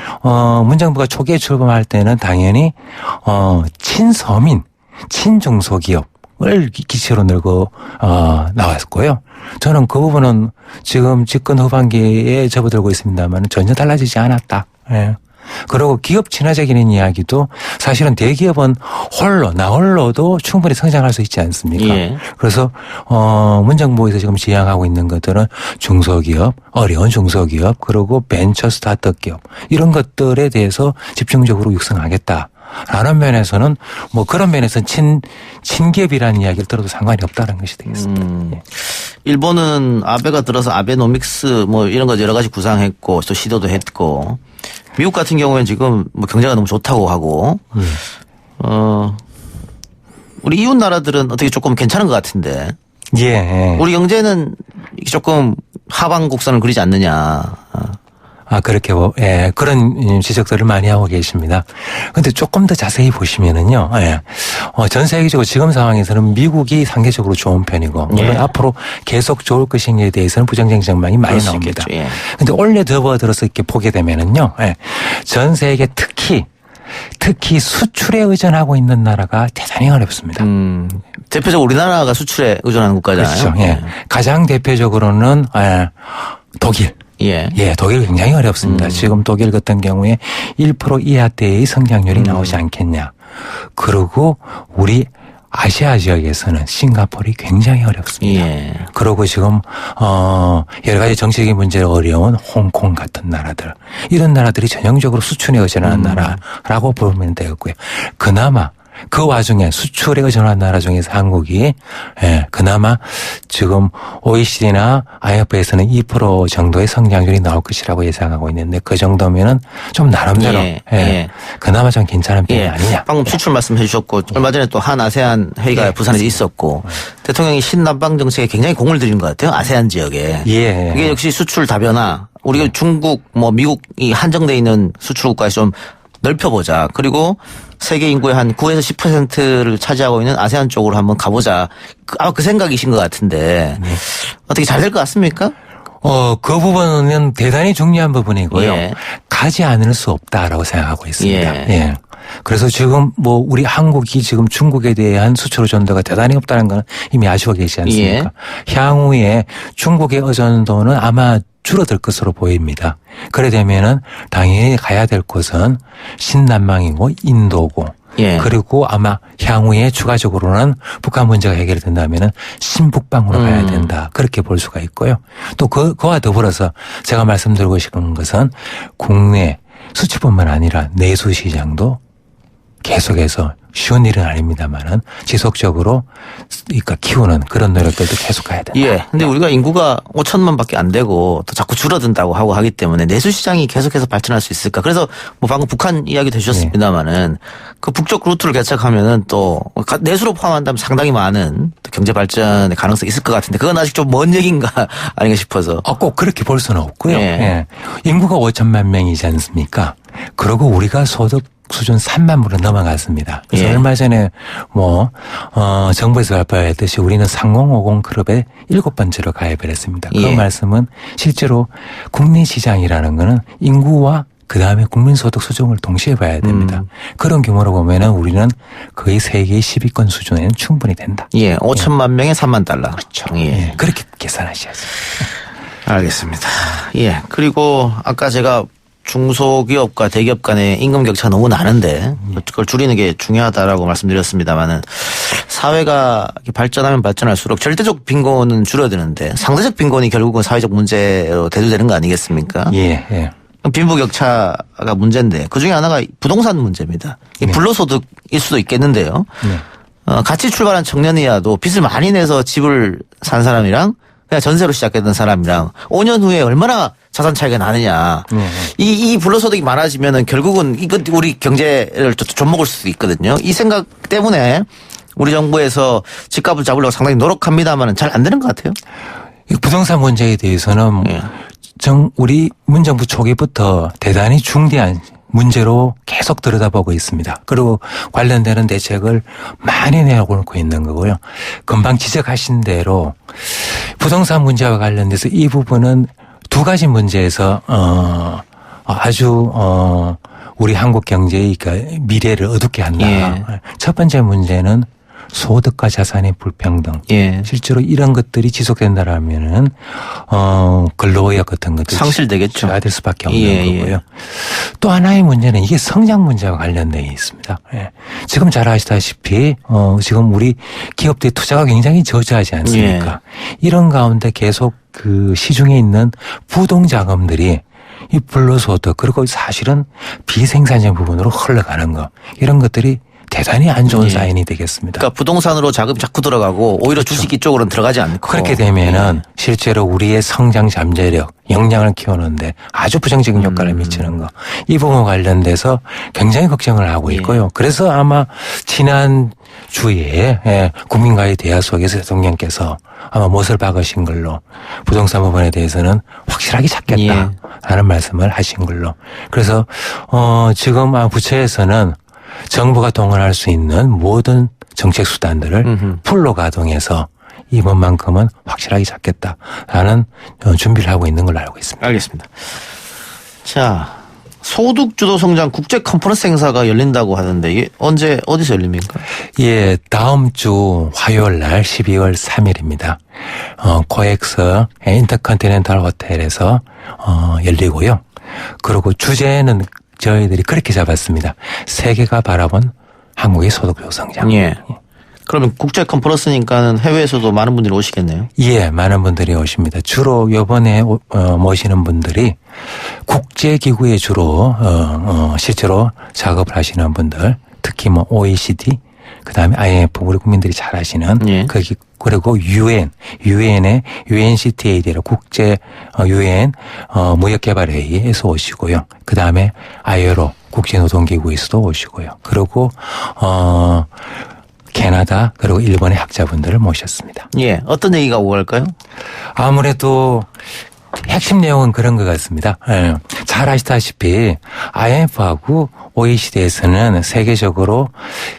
문정부가 초기에 출범할 때는 당연히 친서민, 친중소기업을 기체로 늘고 나왔고요. 저는 그 부분은 지금 집권 후반기에 접어들고 있습니다만 전혀 달라지지 않았다. 예. 그리고 기업 친화적인 이야기도 사실은 대기업은 홀로도 충분히 성장할 수 있지 않습니까? 예. 그래서 문정부에서 지금 지향하고 있는 것들은 중소기업, 어려운 중소기업, 그리고 벤처 스타트업 기업 이런 것들에 대해서 집중적으로 육성하겠다. 라는 면에서는 뭐 그런 면에서는 친기업이라는 이야기를 들어도 상관이 없다는 것이 되겠습니다. 예. 일본은 아베가 들어서 아베노믹스 뭐 이런 거 여러 가지 구상했고 또 시도도 했고 미국 같은 경우에는 지금 뭐 경제가 너무 좋다고 하고 우리 이웃 나라들은 어떻게 조금 괜찮은 것 같은데 예. 우리 경제는 조금 하방 곡선을 그리지 않느냐. 그렇게 그런 지적들을 많이 하고 계십니다. 근데 조금 더 자세히 보시면은요, 전 세계적으로 지금 상황에서는 미국이 상대적으로 좋은 편이고, 물론 앞으로 계속 좋을 것인가에 대해서는 부정적인 전망이 많이 나옵니다. 근데 올해 접어들어서 이렇게 보게 되면은요, 전 세계 특히 수출에 의존하고 있는 나라가 대단히 어렵습니다. 대표적으로 우리나라가 수출에 의존하는 국가잖아요. 그렇죠. 가장 대표적으로는 독일. 독일 굉장히 어렵습니다. 지금 독일 같은 경우에 1% 이하대의 성장률이 나오지 않겠냐. 그리고 우리 아시아 지역에서는 싱가포르이 굉장히 어렵습니다. 그리고 지금 여러 가지 정치적인 문제로 어려운 홍콩 같은 나라들 이런 나라들이 전형적으로 수출에 의존하는 나라라고 보면 되겠고요. 그나마 그 와중에 수출에 의존한 나라 중에서 한국이 그나마 지금 OECD나 IMF에서는 2% 정도의 성장률이 나올 것이라고 예상하고 있는데 그 정도면은 좀 나름대로 그나마 좀 괜찮은 편이 아니냐. 방금 수출 말씀해 주셨고 얼마 전에 또 한 아세안 회의가 부산에서 있었고 대통령이 신남방 정책에 굉장히 공을 들인 것 같아요. 아세안 지역에. 이게 역시 수출 다변화. 우리가 중국, 미국 이 한정돼 있는 수출 국가에서 좀 넓혀보자. 그리고 세계 인구의 한 9에서 10%를 차지하고 있는 아세안 쪽으로 한번 가보자. 아마 그 생각이신 것 같은데 어떻게 잘 될 것 같습니까? 그 부분은 대단히 중요한 부분이고요. 가지 않을 수 없다라고 생각하고 있습니다. 그래서 지금 우리 한국이 지금 중국에 대한 수출 의존도가 대단히 없다는 건 이미 아시고 계시지 않습니까? 향후에 중국의 의존도는 아마 줄어들 것으로 보입니다. 그래 되면은 당연히 가야 될 곳은 신남방이고 인도고 그리고 아마 향후에 추가적으로는 북한 문제가 해결된다면은 신북방으로 가야 된다. 그렇게 볼 수가 있고요. 또 그와 더불어서 제가 말씀드리고 싶은 것은 국내 수출뿐만 아니라 내수 시장도 계속해서 쉬운 일은 아닙니다만은 지속적으로 그러니까 키우는 그런 노력들도 계속 가야 된다. 근데 우리가 인구가 5천만 밖에 안 되고 또 자꾸 줄어든다고 하기 때문에 내수 시장이 계속해서 발전할 수 있을까? 그래서 방금 북한 이야기도 해주셨습니다만은 그 북쪽 루트를 개척하면은 또 내수로 포함한다면 상당히 많은 또 경제 발전의 가능성이 있을 것 같은데 그건 아직 좀 먼 얘기인가 아닌가 싶어서. 꼭 그렇게 볼 수는 없고요. 인구가 5천만 명이지 않습니까? 그리고 우리가 소득 수준 3만 불은 넘어갔습니다. 그래서 얼마 전에 정부에서 발표했듯이 우리는 3050 클럽에 7번째로 가입을 했습니다. 그 말씀은 실제로 국내 시장이라는 거는 인구와 그다음에 국민소득 수준을 동시에 봐야 됩니다. 그런 규모로 보면은 우리는 거의 세계의 10위권 수준에는 충분히 된다. 5천만 명에 3만 달러. 그렇죠. 그렇게 계산하셔야죠. 알겠습니다. 그리고 아까 제가 중소기업과 대기업 간의 임금 격차가 너무 나는데 그걸 줄이는 게 중요하다라고 말씀드렸습니다만은 사회가 발전하면 발전할수록 절대적 빈곤은 줄어드는데 상대적 빈곤이 결국은 사회적 문제로 대두되는 거 아니겠습니까? 빈부격차가 문제인데 그중에 하나가 부동산 문제입니다. 불로소득일 수도 있겠는데요. 같이 출발한 청년이라도 빚을 많이 내서 집을 산 사람이랑 그냥 전세로 시작했던 사람이랑 5년 후에 얼마나 자산 차이가 나느냐. 이 불로소득이 많아지면은 결국은 이건 우리 경제를 좀 먹을 수도 있거든요. 이 생각 때문에 우리 정부에서 집값을 잡으려고 상당히 노력합니다만은 잘 안 되는 것 같아요. 부동산 문제에 대해서는 우리 문정부 초기부터 대단히 중대한 문제로 계속 들여다보고 있습니다. 그리고 관련되는 대책을 많이 내놓고 있는 거고요. 금방 지적하신 대로 부동산 문제와 관련돼서 이 부분은 두 가지 문제에서 아주 우리 한국 경제의 미래를 어둡게 한다. 첫 번째 문제는 소득과 자산의 불평등. 실제로 이런 것들이 지속된다라면은 근로의학 같은 것들이 상실되겠죠. 될 수밖에 없는 거고요. 또 하나의 문제는 이게 성장 문제와 관련되어 있습니다. 지금 잘 아시다시피 지금 우리 기업들의 투자가 굉장히 저조하지 않습니까? 이런 가운데 계속 그 시중에 있는 부동자금들이 이 불로소득 그리고 사실은 비생산적 부분으로 흘러가는 거 이런 것들이 대단히 안 좋은 사인이 되겠습니다. 그러니까 부동산으로 자금이 자꾸 들어가고 오히려 주식 이쪽으로는 들어가지 않고. 그렇게 되면은 실제로 우리의 성장 잠재력, 역량을 키우는데 아주 부정적인 효과를 미치는 거. 이 부분 관련돼서 굉장히 걱정을 하고 있고요. 그래서 아마 지난 주에 국민과의 대화 속에서 대통령께서 아마 못을 박으신 걸로 부동산 부분에 대해서는 확실하게 잡겠다라는 말씀을 하신 걸로. 그래서 지금 부처에서는 정부가 동원할 수 있는 모든 정책 수단들을 풀로 가동해서 이번만큼은 확실하게 잡겠다라는 준비를 하고 있는 걸로 알고 있습니다. 알겠습니다. 자, 소득주도 성장 국제 컨퍼런스 행사가 열린다고 하는데 이게 어디서 열립니까? 다음 주 화요일 날 12월 3일입니다. 코엑스 인터컨티넨탈 호텔에서 열리고요. 그리고 주제는 저희들이 그렇게 잡았습니다. 세계가 바라본 한국의 소득주도 성장. 그러면 국제 컨퍼런스니까는 해외에서도 많은 분들이 오시겠네요. 많은 분들이 오십니다. 주로 이번에 모시는 분들이 국제기구에 주로 실제로 작업을 하시는 분들, 특히 뭐 OECD, 그다음에 IMF 우리 국민들이 잘 아시는 예. 거기 그리고 유엔의 UNCTAD라 국제 유엔 무역개발회의에서 오시고요. 그다음에 ILO 국제노동기구에서도 오시고요. 그리고 캐나다 그리고 일본의 학자분들을 모셨습니다. 예, 어떤 얘기가 오고 갈까요? 아무래도 핵심 내용은 그런 것 같습니다. 예. 잘 아시다시피 IMF하고 OECD에서는 세계적으로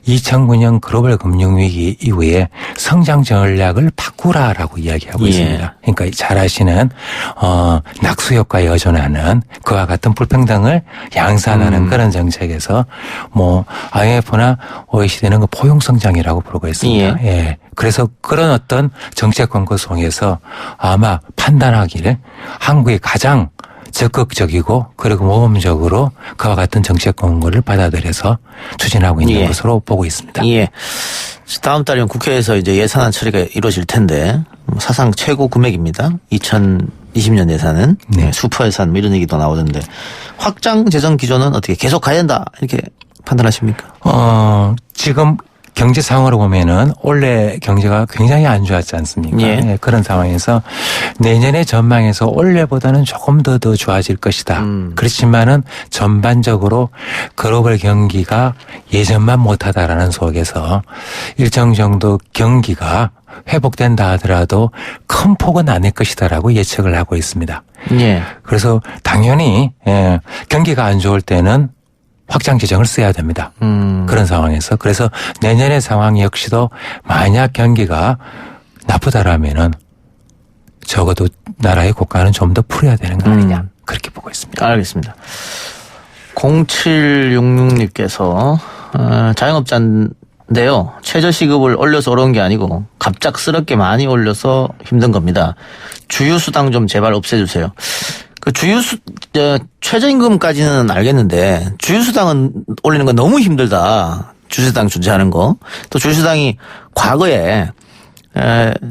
2009년 글로벌 금융위기 이후에 성장 전략을 바꾸라라고 이야기하고 예. 있습니다. 그러니까 잘 아시는 낙수 효과에 의존하는 그와 같은 불평등을 양산하는 그런 정책에서 뭐 IMF나 OECD는 그 포용 성장이라고 부르고 있습니다. 예. 그래서 그런 어떤 정책 권고 속에서 아마 판단하기를 한국이 가장 적극적이고 그리고 모범적으로 그와 같은 정책 권고를 받아들여서 추진하고 있는 예. 것으로 보고 있습니다. 예. 다음 달이면 국회에서 이제 예산안 처리가 이루어질 텐데 사상 최고 금액입니다. 2020년 예산은 네. 슈퍼 예산 뭐 이런 얘기도 나오던데 확장 재정 기조는 어떻게 계속 가야 된다 이렇게 판단하십니까? 지금 경제 상황으로 보면은 올해 경제가 굉장히 안 좋았지 않습니까? 예. 예, 그런 상황에서 내년의 전망에서 올해보다는 조금 더 좋아질 것이다. 그렇지만은 전반적으로 글로벌 경기가 예전만 못하다라는 속에서 일정 정도 경기가 회복된다 하더라도 큰 폭은 아닐 것이다라고 예측을 하고 있습니다. 예. 그래서 당연히 경기가 안 좋을 때는 확장 재정을 써야 됩니다. 그런 상황에서. 그래서 내년의 상황 역시도 만약 경기가 나쁘다라면은 적어도 나라의 고가는 좀 더 풀어야 되는 거 아니냐. 그렇게 보고 있습니다. 알겠습니다. 0766님께서 자영업자인데요. 최저시급을 올려서 어려운 게 아니고 갑작스럽게 많이 올려서 힘든 겁니다. 주휴수당 좀 제발 없애주세요. 그 최저임금까지는 알겠는데 주휴수당은 올리는 건 너무 힘들다. 주휴수당 존재하는 거. 또 주휴수당이 과거에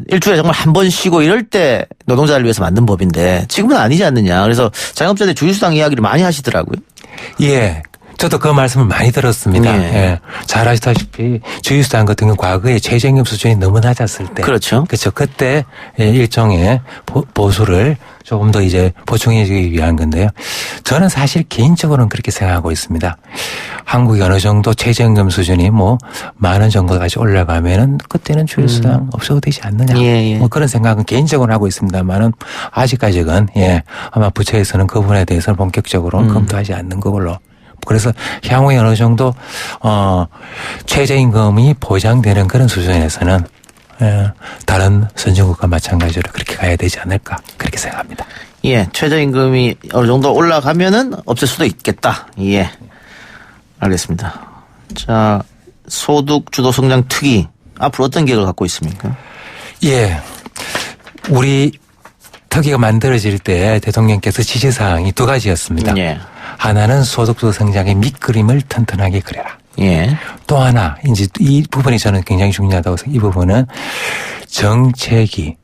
일주일에 정말 한 번 쉬고 이럴 때 노동자를 위해서 만든 법인데 지금은 아니지 않느냐. 그래서 자영업자들 주휴수당 이야기를 많이 하시더라고요. 예. 저도 그 말씀을 많이 들었습니다. 예. 예. 잘 아시다시피 주휴수당 같은 경우 과거에 최저임금 수준이 너무 낮았을 때. 그렇죠. 그렇죠. 그때 일종의 보수를 조금 더 이제 보충해주기 위한 건데요. 저는 사실 개인적으로는 그렇게 생각하고 있습니다. 한국이 어느 정도 최저임금 수준이 뭐 10,000원 정도까지 올라가면은 그때는 주휴수당 없어도 되지 않느냐. 예. 뭐 그런 생각은 개인적으로 하고 있습니다만은 아직까지는 아마 부처에서는 그 부분에 대해서는 본격적으로는 검토하지 않는 걸로. 그래서 향후에 어느 정도 최저임금이 보장되는 그런 수준에서는 다른 선진국과 마찬가지로 그렇게 가야 되지 않을까 그렇게 생각합니다. 예, 최저임금이 어느 정도 올라가면은 없앨 수도 있겠다. 예, 알겠습니다. 자, 소득 주도 성장 특위 앞으로 어떤 계획을 갖고 있습니까? 예, 우리 특위가 만들어질 때 대통령께서 지시사항이 2가지였습니다. 예. 하나는 소득주도 성장의 밑그림을 튼튼하게 그려라. 예. 또 하나, 이제 이 부분이 저는 굉장히 중요하다고 생각해요. 이 부분은 정책이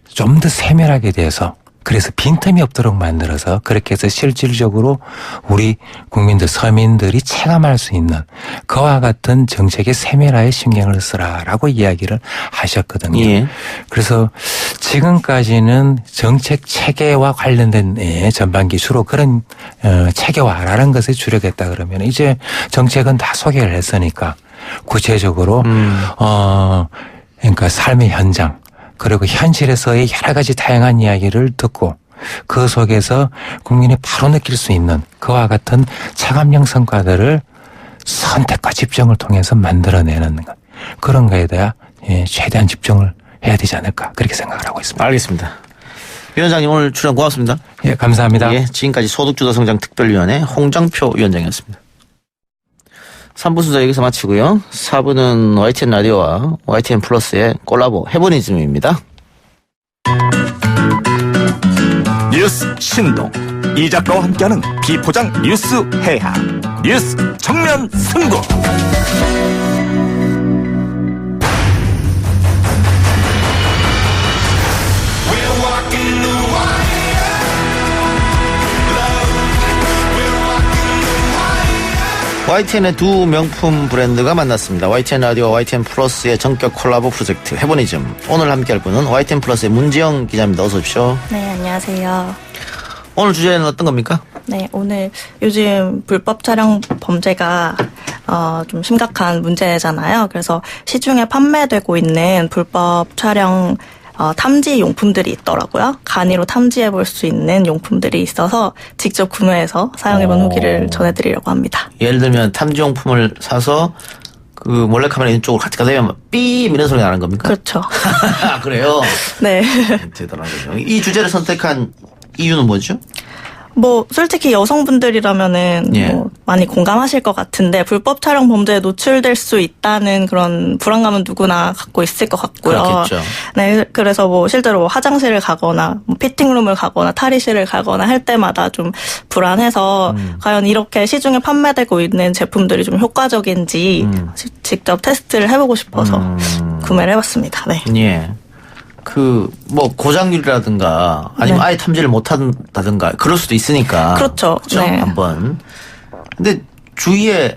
좀 더 세밀하게 돼서 그래서 빈틈이 없도록 만들어서 그렇게 해서 실질적으로 우리 국민들, 서민들이 체감할 수 있는 그와 같은 정책의 세밀화에 신경을 쓰라라고 이야기를 하셨거든요. 예. 그래서 지금까지는 정책 체계와 관련된 전반기 주로 그런 체계화라는 것에 주력했다 그러면 이제 정책은 다 소개를 했으니까 구체적으로 그러니까 삶의 현장 그리고 현실에서의 여러 가지 다양한 이야기를 듣고 그 속에서 국민이 바로 느낄 수 있는 그와 같은 차감형 성과들을 선택과 집중을 통해서 만들어내는 것. 그런 거에 대해 최대한 집중을 해야 되지 않을까 그렇게 생각을 하고 있습니다. 알겠습니다. 위원장님 오늘 출연 고맙습니다. 예, 감사합니다. 예, 지금까지 소득주도성장특별위원회 홍장표 위원장이었습니다. 3부 순서 여기서 마치고요. 4부는 YTN 라디오와 YTN 플러스의 콜라보 해보니즘입니다. 뉴스 신동 이 작가와 함께하는 비포장 뉴스 해학 뉴스 정면 승부. YTN의 두 명품 브랜드가 만났습니다. YTN 라디오와 YTN 플러스의 전격 콜라보 프로젝트 해보니즘. 오늘 함께할 분은 YTN 플러스의 문지영 기자입니다. 어서 오십시오. 네, 안녕하세요. 오늘 주제는 어떤 겁니까? 네, 오늘 요즘 불법 촬영 범죄가 좀 심각한 문제잖아요. 그래서 시중에 판매되고 있는 불법 촬영 탐지 용품들이 있더라고요. 간이로 탐지해 볼 수 있는 용품들이 있어서 직접 구매해서 사용해본 후기를 전해드리려고 합니다. 예를 들면 탐지 용품을 사서 그 몰래카메라 있는 쪽으로 같이 가다 보면 삐 이런 소리 나는 겁니까? 그렇죠. 그래요? 네. 대단하군요. 이 주제를 선택한 이유는 뭐죠? 뭐 솔직히 여성분들이라면은 예. 뭐 많이 공감하실 것 같은데 불법 촬영 범죄에 노출될 수 있다는 그런 불안감은 누구나 갖고 있을 것 같고요. 그렇겠죠. 네, 그래서 뭐 실제로 화장실을 가거나 뭐 피팅룸을 가거나 탈의실을 가거나 할 때마다 좀 불안해서 과연 이렇게 시중에 판매되고 있는 제품들이 좀 효과적인지 직접 테스트를 해보고 싶어서 구매를 해봤습니다. 네. 예. 뭐 고장률이라든가 아니면 네. 아예 탐지를 못한다든가 그럴 수도 있으니까. 그렇죠. 네. 한번. 근데 주위에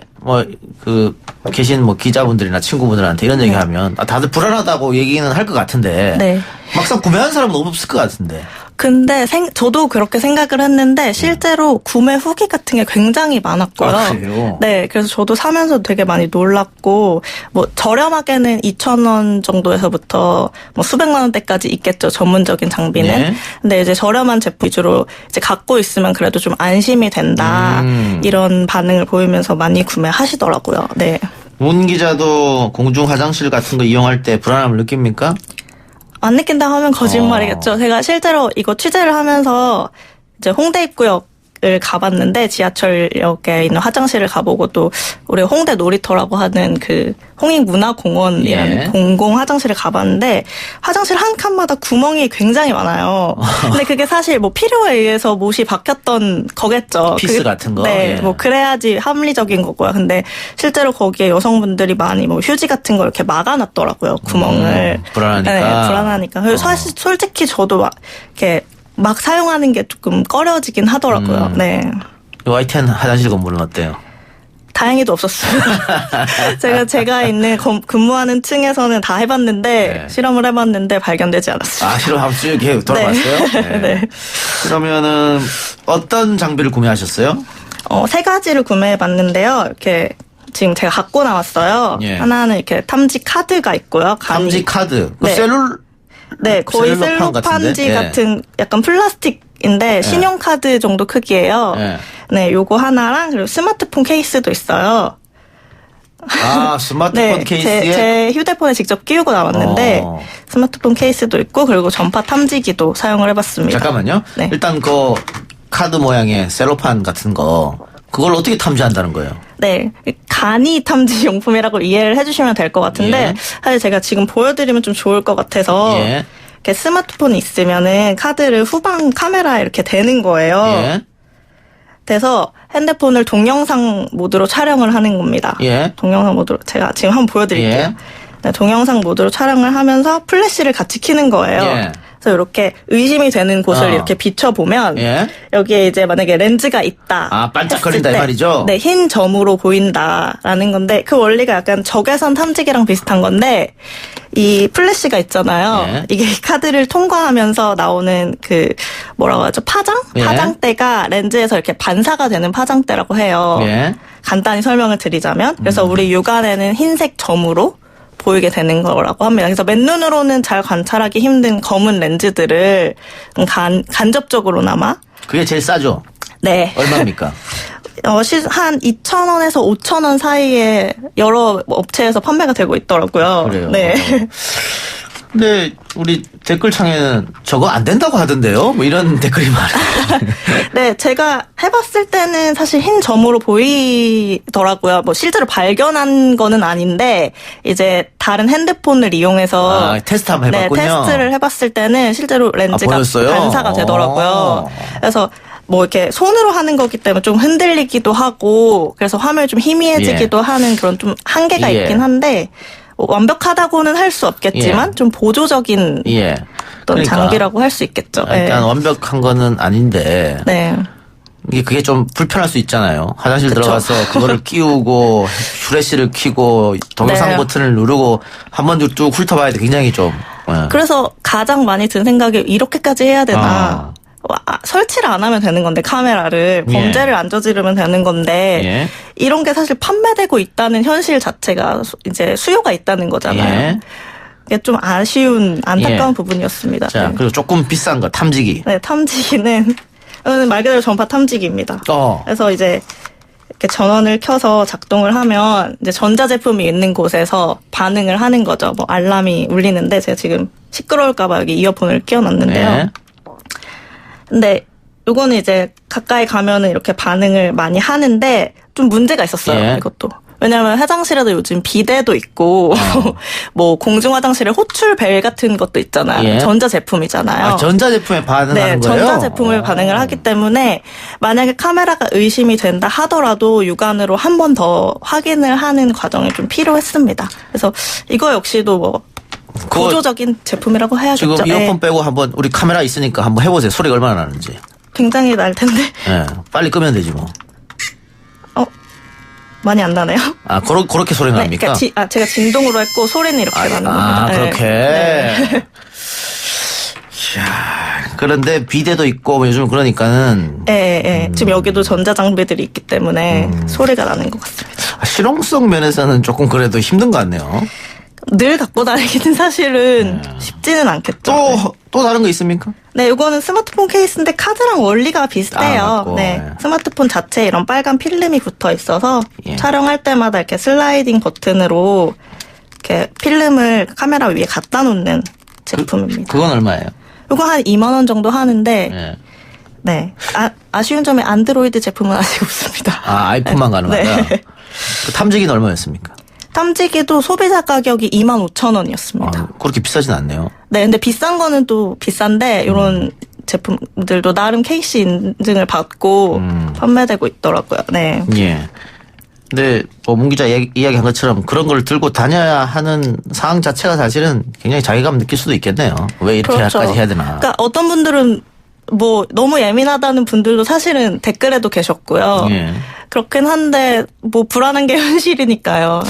계신 기자분들이나 친구분들한테 이런 얘기하면 다들 불안하다고 얘기는 할 것 같은데. 네. 막상 구매한 사람은 없을 것 같은데. 근데 저도 그렇게 생각을 했는데 실제로 구매 후기 같은 게 굉장히 많았고요. 아, 그래요? 네, 그래서 저도 사면서 되게 많이 놀랐고 뭐 저렴하게는 2,000원 정도에서부터 뭐 수백만 원대까지 있겠죠. 전문적인 장비는. 네. 근데 이제 저렴한 제품 위주로 이제 갖고 있으면 그래도 좀 안심이 된다. 이런 반응을 보이면서 많이 구매하시더라고요. 네. 문 기자도 공중 화장실 같은 거 이용할 때 불안함을 느낍니까? 안 느낀다 하면 거짓말이겠죠. 제가 실제로 이거 취재를 하면서 이제 홍대 입구역을 가봤는데 지하철역에 있는 화장실을 가보고 또 우리 홍대 놀이터라고 하는 그 홍익문화공원이라는 예. 공공 화장실을 가봤는데 화장실 한 칸마다 구멍이 굉장히 많아요. 근데 그게 사실 뭐 필요에 의해서 못이 박혔던 거겠죠. 피스 같은 거? 네, 예. 뭐 그래야지 합리적인 거고요. 근데 실제로 거기에 여성분들이 많이 뭐 휴지 같은 거 이렇게 막아놨더라고요. 구멍을. 불안하니까. 네, 불안하니까. 그래서 사실 솔직히 저도 막 사용하는 게 조금 꺼려지긴 하더라고요. 네. YTN 화장실 건물은 어때요? 다행히도 없었어요. 제가 있는 근무하는 층에서는 다 해봤는데 네. 실험을 해봤는데 발견되지 않았어요. 아, 실험 한번 쭉 이렇게 돌아봤어요? 네. 네. 그러면은 어떤 장비를 구매하셨어요? 3가지를 구매해봤는데요. 이렇게 지금 제가 갖고 나왔어요. 예. 하나는 이렇게 탐지 카드가 있고요. 탐지 카드. 네. 네, 거의 셀로판지 같은 약간 플라스틱인데 신용카드 정도 크기예요. 네, 요거 하나랑 그리고 스마트폰 케이스도 있어요. 아, 스마트폰 네, 케이스에? 제 휴대폰에 직접 끼우고 나왔는데 스마트폰 케이스도 있고 그리고 전파 탐지기도 사용을 해봤습니다. 잠깐만요. 네. 일단 카드 모양의 셀로판 같은 거 그걸 어떻게 탐지한다는 거예요? 네, 간이 탐지 용품이라고 이해를 해주시면 될 것 같은데 예. 사실 제가 지금 보여드리면 좀 좋을 것 같아서 이렇게 스마트폰이 있으면은 카드를 후방 카메라에 이렇게 대는 거예요. 예. 그래서 핸드폰을 동영상 모드로 촬영을 하는 겁니다. 예. 동영상 모드로 제가 지금 한번 보여드릴게요. 예. 네, 동영상 모드로 촬영을 하면서 플래시를 같이 켜는 거예요. 예. 그래서 이렇게 의심이 되는 곳을 이렇게 비춰보면 여기에 이제 만약에 렌즈가 있다. 아, 반짝거린다 했을 이 때 말이죠? 네, 흰 점으로 보인다라는 건데 그 원리가 약간 적외선 탐지기랑 비슷한 건데 이 플래시가 있잖아요. 이게 카드를 통과하면서 나오는 그 뭐라고 하죠? 파장? 파장대가 렌즈에서 이렇게 반사가 되는 파장대라고 해요. 간단히 설명을 드리자면 그래서 우리 육안에는 흰색 점으로 보이게 되는 거라고 합니다. 그래서 맨눈으로는 잘 관찰하기 힘든 검은 렌즈들을 간접적으로나마 그게 제일 싸죠? 네. 얼마입니까? 한 2,000원에서 5,000원 사이에 여러 업체에서 판매가 되고 있더라고요. 그래요. 네. 근데 우리 댓글창에는 저거 안 된다고 하던데요? 뭐 이런 댓글이 많아요. 네, 제가 해봤을 때는 사실 흰 점으로 보이더라고요. 뭐 실제로 발견한 거는 아닌데 이제 다른 핸드폰을 이용해서 테스트 한번 해봤군요. 네, 테스트를 해봤을 때는 실제로 렌즈가 반사가 되더라고요. 그래서 뭐 이렇게 손으로 하는 거기 때문에 좀 흔들리기도 하고 그래서 화면이 좀 희미해지기도 하는 그런 좀 한계가 있긴 한데 완벽하다고는 할 수 없겠지만 좀 보조적인 어떤 장비라고 할 수 있겠죠. 일단 완벽한 거는 아닌데. 네. 그게 좀 불편할 수 있잖아요. 화장실 그쵸. 들어가서 그거를 끼우고 휴레시를 켜고 동영상 네. 버튼을 누르고 한 번 쭉 훑어봐야 돼. 굉장히 좀. 그래서 가장 많이 든 생각이 이렇게까지 해야 되나. 설치를 안 하면 되는 건데 카메라를 범죄를 안 저지르면 되는 건데 이런 게 사실 판매되고 있다는 현실 자체가 이제 수요가 있다는 거잖아요. 이게 좀 아쉬운 안타까운 부분이었습니다. 자, 그리고 조금 비싼 거 탐지기. 네, 탐지기는 말 그대로 전파 탐지기입니다. 그래서 이제 이렇게 전원을 켜서 작동을 하면 이제 전자제품이 있는 곳에서 반응을 하는 거죠. 뭐 알람이 울리는데 제가 지금 시끄러울까봐 여기 이어폰을 끼워놨는데요. 근데 요거는 이제 가까이 가면은 이렇게 반응을 많이 하는데 좀 문제가 있었어요. 이것도. 왜냐하면 화장실에도 요즘 비데도 있고 뭐 공중 화장실에 호출벨 같은 것도 있잖아요. 전자제품이잖아요. 전자제품에 반응하는 거예요? 전자제품을 반응을 하기 때문에 만약에 카메라가 의심이 된다 하더라도 육안으로 한 번 더 확인을 하는 과정이 좀 필요했습니다. 그래서 이거 역시도 뭐 구조적인 제품이라고 해야겠죠. 지금 이어폰 빼고 한번 우리 카메라 있으니까 한번 해보세요. 소리가 얼마나 나는지. 굉장히 날 텐데. 빨리 끄면 되지 뭐. 많이 안 나네요. 그렇게 소리가 납니까? 그러니까 제가 진동으로 했고 소리는 이렇게 나는 겁니다. 그렇게. 네. 그런데 비데도 있고 뭐 요즘 그러니까는. 지금 여기도 전자장비들이 있기 때문에 소리가 나는 것 같습니다. 실용성 면에서는 조금 그래도 힘든 것 같네요. 늘 갖고 다니기는 사실은 쉽지는 않겠죠. 또 다른 거 있습니까? 네, 이거는 스마트폰 케이스인데 카드랑 원리가 비슷해요. 네, 스마트폰 자체에 이런 빨간 필름이 붙어 있어서 촬영할 때마다 이렇게 슬라이딩 버튼으로 이렇게 필름을 카메라 위에 갖다 놓는 제품입니다. 그건 얼마예요? 이거 한 2만 원 정도 하는데 네. 아쉬운 점이 안드로이드 제품은 아직 없습니다. 아이폰만 가능하다? 그 탐지기는 얼마였습니까? 탐지기도 소비자 가격이 25,000원이었습니다. 그렇게 비싸진 않네요. 네, 근데 비싼 거는 또 비싼데 이런 제품들도 나름 KC 인증을 받고 판매되고 있더라고요. 네. 근데 문 기자 이야기한 것처럼 그런 걸 들고 다녀야 하는 상황 자체가 사실은 굉장히 자괴감 느낄 수도 있겠네요. 왜 이렇게까지 해야 되나. 그러니까 어떤 분들은 뭐 너무 예민하다는 분들도 사실은 댓글에도 계셨고요. 그렇긴 한데 뭐 불안한 게 현실이니까요.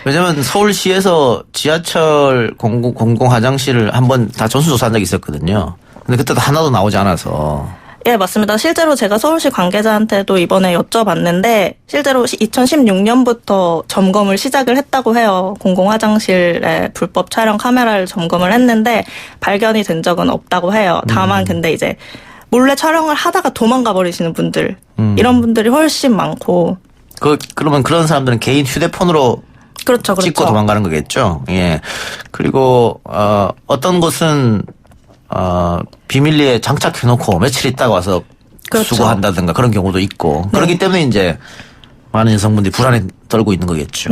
왜냐면 서울시에서 지하철 공공 화장실을 한번 다 전수조사한 적이 있었거든요. 근데 그때도 하나도 나오지 않아서. 예, 맞습니다. 실제로 제가 서울시 관계자한테도 이번에 여쭤봤는데 실제로 2016년부터 점검을 시작을 했다고 해요. 공공화장실에 불법 촬영 카메라를 점검을 했는데 발견이 된 적은 없다고 해요. 다만 근데 이제 몰래 촬영을 하다가 도망가 버리시는 분들 이런 분들이 훨씬 많고. 그러면 그런 사람들은 개인 휴대폰으로 그렇죠. 찍고 도망가는 거겠죠. 그리고 어떤 곳은 비밀리에 장착해놓고 며칠 있다가 와서 수거한다든가 그런 경우도 있고 그렇기 때문에 이제 많은 여성분들이 불안에 떨고 있는 거겠죠.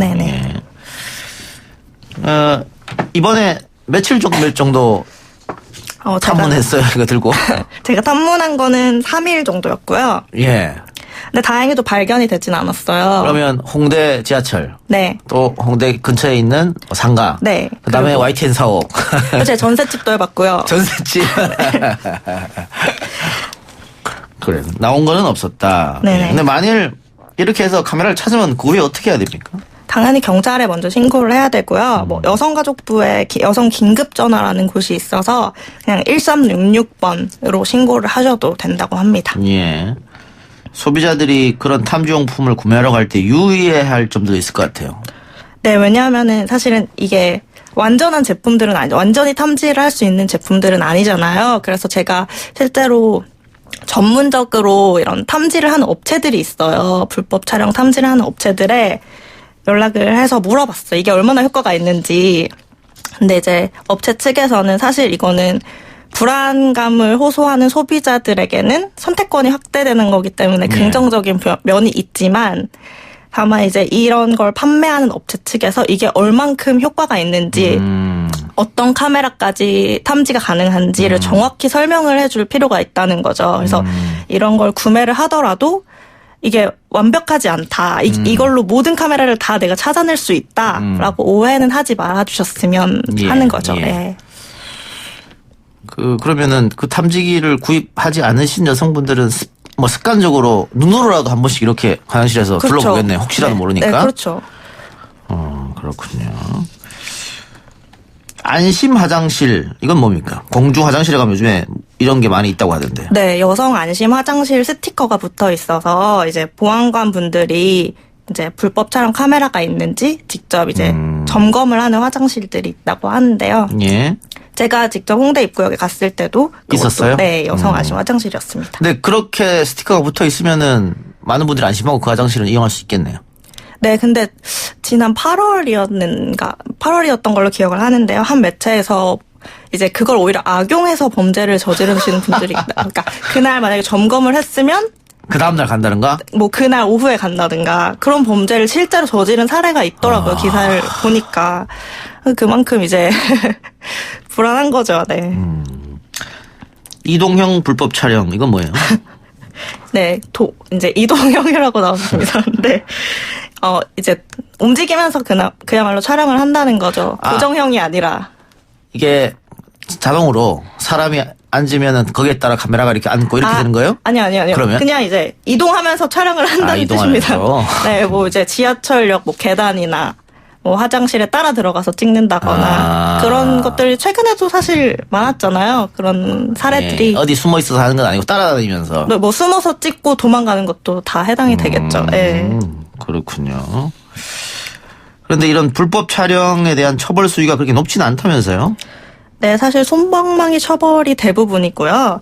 이번에 며칠 정도 탐문했어요, 이거 들고? 제가 탐문한 거는 3일 정도였고요. 근데 다행히도 발견이 되진 않았어요. 그러면 홍대 지하철. 또 홍대 근처에 있는 상가. 그다음에 YTN 사옥. 제가 전셋집도 해봤고요. 전셋집. 그래. 나온 거는 없었다. 근데 만일 이렇게 해서 카메라를 찾으면 그 후에 어떻게 해야 됩니까? 당연히 경찰에 먼저 신고를 해야 되고요. 뭐 여성가족부에 여성 긴급전화라는 곳이 있어서 그냥 1366번으로 신고를 하셔도 된다고 합니다. 소비자들이 그런 탐지용품을 구매하러 갈 때 유의해야 할 점도 있을 것 같아요. 네, 왜냐하면은 사실은 이게 완전한 제품들은 완전히 탐지를 할 수 있는 제품들은 아니잖아요. 그래서 제가 실제로 전문적으로 이런 탐지를 하는 업체들이 있어요. 불법 촬영 탐지를 하는 업체들에 연락을 해서 물어봤어요. 이게 얼마나 효과가 있는지. 근데 이제 업체 측에서는 사실 이거는 불안감을 호소하는 소비자들에게는 선택권이 확대되는 거기 때문에 긍정적인 면이 있지만 다만 이제 이런 걸 판매하는 업체 측에서 이게 얼만큼 효과가 있는지 어떤 카메라까지 탐지가 가능한지를 정확히 설명을 해줄 필요가 있다는 거죠. 그래서 이런 걸 구매를 하더라도 이게 완벽하지 않다. 이걸로 모든 카메라를 다 내가 찾아낼 수 있다라고 오해는 하지 말아주셨으면 하는 거죠. 그러면은 그 탐지기를 구입하지 않으신 여성분들은 뭐 습관적으로 눈으로라도 한 번씩 이렇게 화장실에서 그렇죠. 둘러보겠네요. 혹시라도 네. 모르니까. 네, 그렇죠. 그렇군요. 안심 화장실 이건 뭡니까? 공중 화장실에 가면 요즘에 이런 게 많이 있다고 하던데. 네, 여성 안심 화장실 스티커가 붙어 있어서 이제 보안관 분들이 이제 불법 촬영 카메라가 있는지 직접 이제 점검을 하는 화장실들이 있다고 하는데요. 예. 제가 직접 홍대 입구역에 갔을 때도 그것도, 있었어요? 네, 여성 안심 화장실이었습니다. 근데 그렇게 스티커가 붙어 있으면은 많은 분들이 안심하고 그 화장실을 이용할 수 있겠네요. 네, 근데 지난 8월이었던 걸로 기억을 하는데요. 한 매체에서 이제 그걸 오히려 악용해서 범죄를 저지르시는 분들이 있다. 그러니까 그날 만약에 점검을 했으면 그 다음날 간다는가? 뭐 그날 오후에 간다든가 그런 범죄를 실제로 저지른 사례가 있더라고요. 기사를 보니까. 그만큼 이제 불안한 거죠. 네. 이동형 불법 촬영 이건 뭐예요? 네, 이제 이동형이라고 나왔습니다. 근데 이제 움직이면서 그야말로 촬영을 한다는 거죠. 고정형이 아니라. 이게 자동으로 사람이 앉으면은 거기에 따라 카메라가 이렇게 앉고 이렇게 되는 거예요? 아니요. 그러면? 그냥 이제 이동하면서 촬영을 한다는 뜻입니다. 네, 뭐 이제 지하철역 뭐 계단이나 뭐 화장실에 따라 들어가서 찍는다거나 그런 것들이 최근에도 사실 많았잖아요. 그런 사례들이. 어디 숨어 있어서 하는 건 아니고 따라다니면서. 네, 뭐 숨어서 찍고 도망가는 것도 다 해당이 되겠죠. 네. 그렇군요. 그런데 이런 불법 촬영에 대한 처벌 수위가 그렇게 높지는 않다면서요? 네, 사실 솜방망이 처벌이 대부분이고요.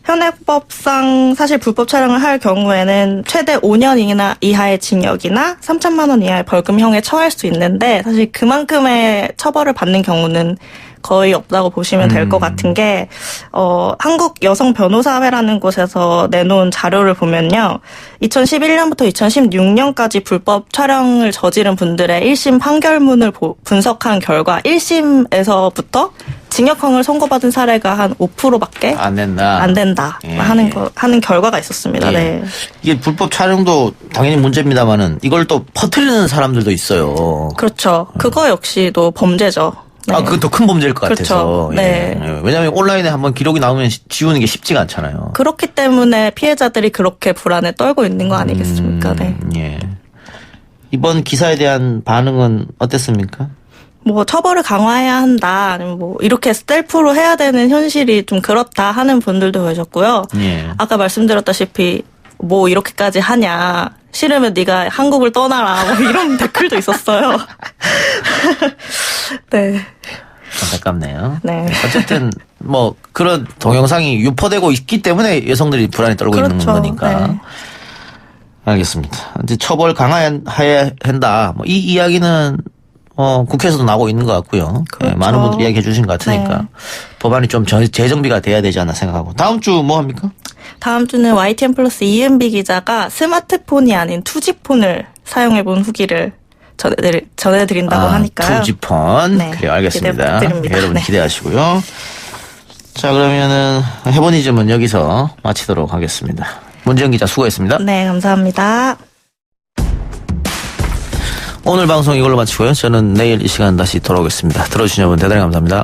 현행법상 사실 불법 촬영을 할 경우에는 최대 5년 이하의 징역이나 3천만 원 이하의 벌금형에 처할 수 있는데 사실 그만큼의 처벌을 받는 경우는 거의 없다고 보시면 될 것 같은 게 한국 여성 변호사회라는 곳에서 내놓은 자료를 보면요. 2011년부터 2016년까지 불법 촬영을 저지른 분들의 1심 판결문을 분석한 결과 1심에서부터 징역형을 선고받은 사례가 한 5%밖에 안 된다 하는 결과가 있었습니다. 네. 이게 불법 촬영도 당연히 문제입니다만은 이걸 또 퍼뜨리는 사람들도 있어요. 그렇죠. 그거 역시도 범죄죠. 네. 그건 더 큰 범죄일 것 같아서. 그렇죠. 네. 왜냐하면 온라인에 한번 기록이 나오면 지우는 게 쉽지가 않잖아요. 그렇기 때문에 피해자들이 그렇게 불안에 떨고 있는 거 아니겠습니까? 네. 예. 이번 기사에 대한 반응은 어땠습니까? 뭐 처벌을 강화해야 한다, 아니면 뭐 이렇게 셀프로 해야 되는 현실이 좀 그렇다 하는 분들도 계셨고요. 예. 아까 말씀드렸다시피 뭐 이렇게까지 하냐, 싫으면 네가 한국을 떠나라, 뭐 이런 댓글도 있었어요. 네. 안타깝네요. 네. 어쨌든 뭐 그런 동영상이 유포되고 있기 때문에 여성들이 불안에 떨고 있는 거니까. 네. 알겠습니다. 이제 처벌 강화해야 한다. 뭐 이 이야기는 국회에서도 나오고 있는 것 같고요. 그렇죠. 네, 많은 분들이 이야기해 주신 것 같으니까 네. 법안이 좀 재정비가 돼야 되지 않나 생각하고. 다음 주 뭐 합니까? 다음 주는 YTN 플러스 이은비 기자가 스마트폰이 아닌 투지폰을 사용해본 후기를 전해드린다고 하니까요. 투지폰. 네. 그래요. 알겠습니다. 기대 부탁드립니다. 여러분 네. 기대하시고요. 자, 그러면은 해보니즘은 여기서 마치도록 하겠습니다. 문재영 기자 수고했습니다. 네, 감사합니다. 오늘 방송 이걸로 마치고요. 저는 내일 이 시간 다시 돌아오겠습니다. 들어주신 여러분 대단히 감사합니다.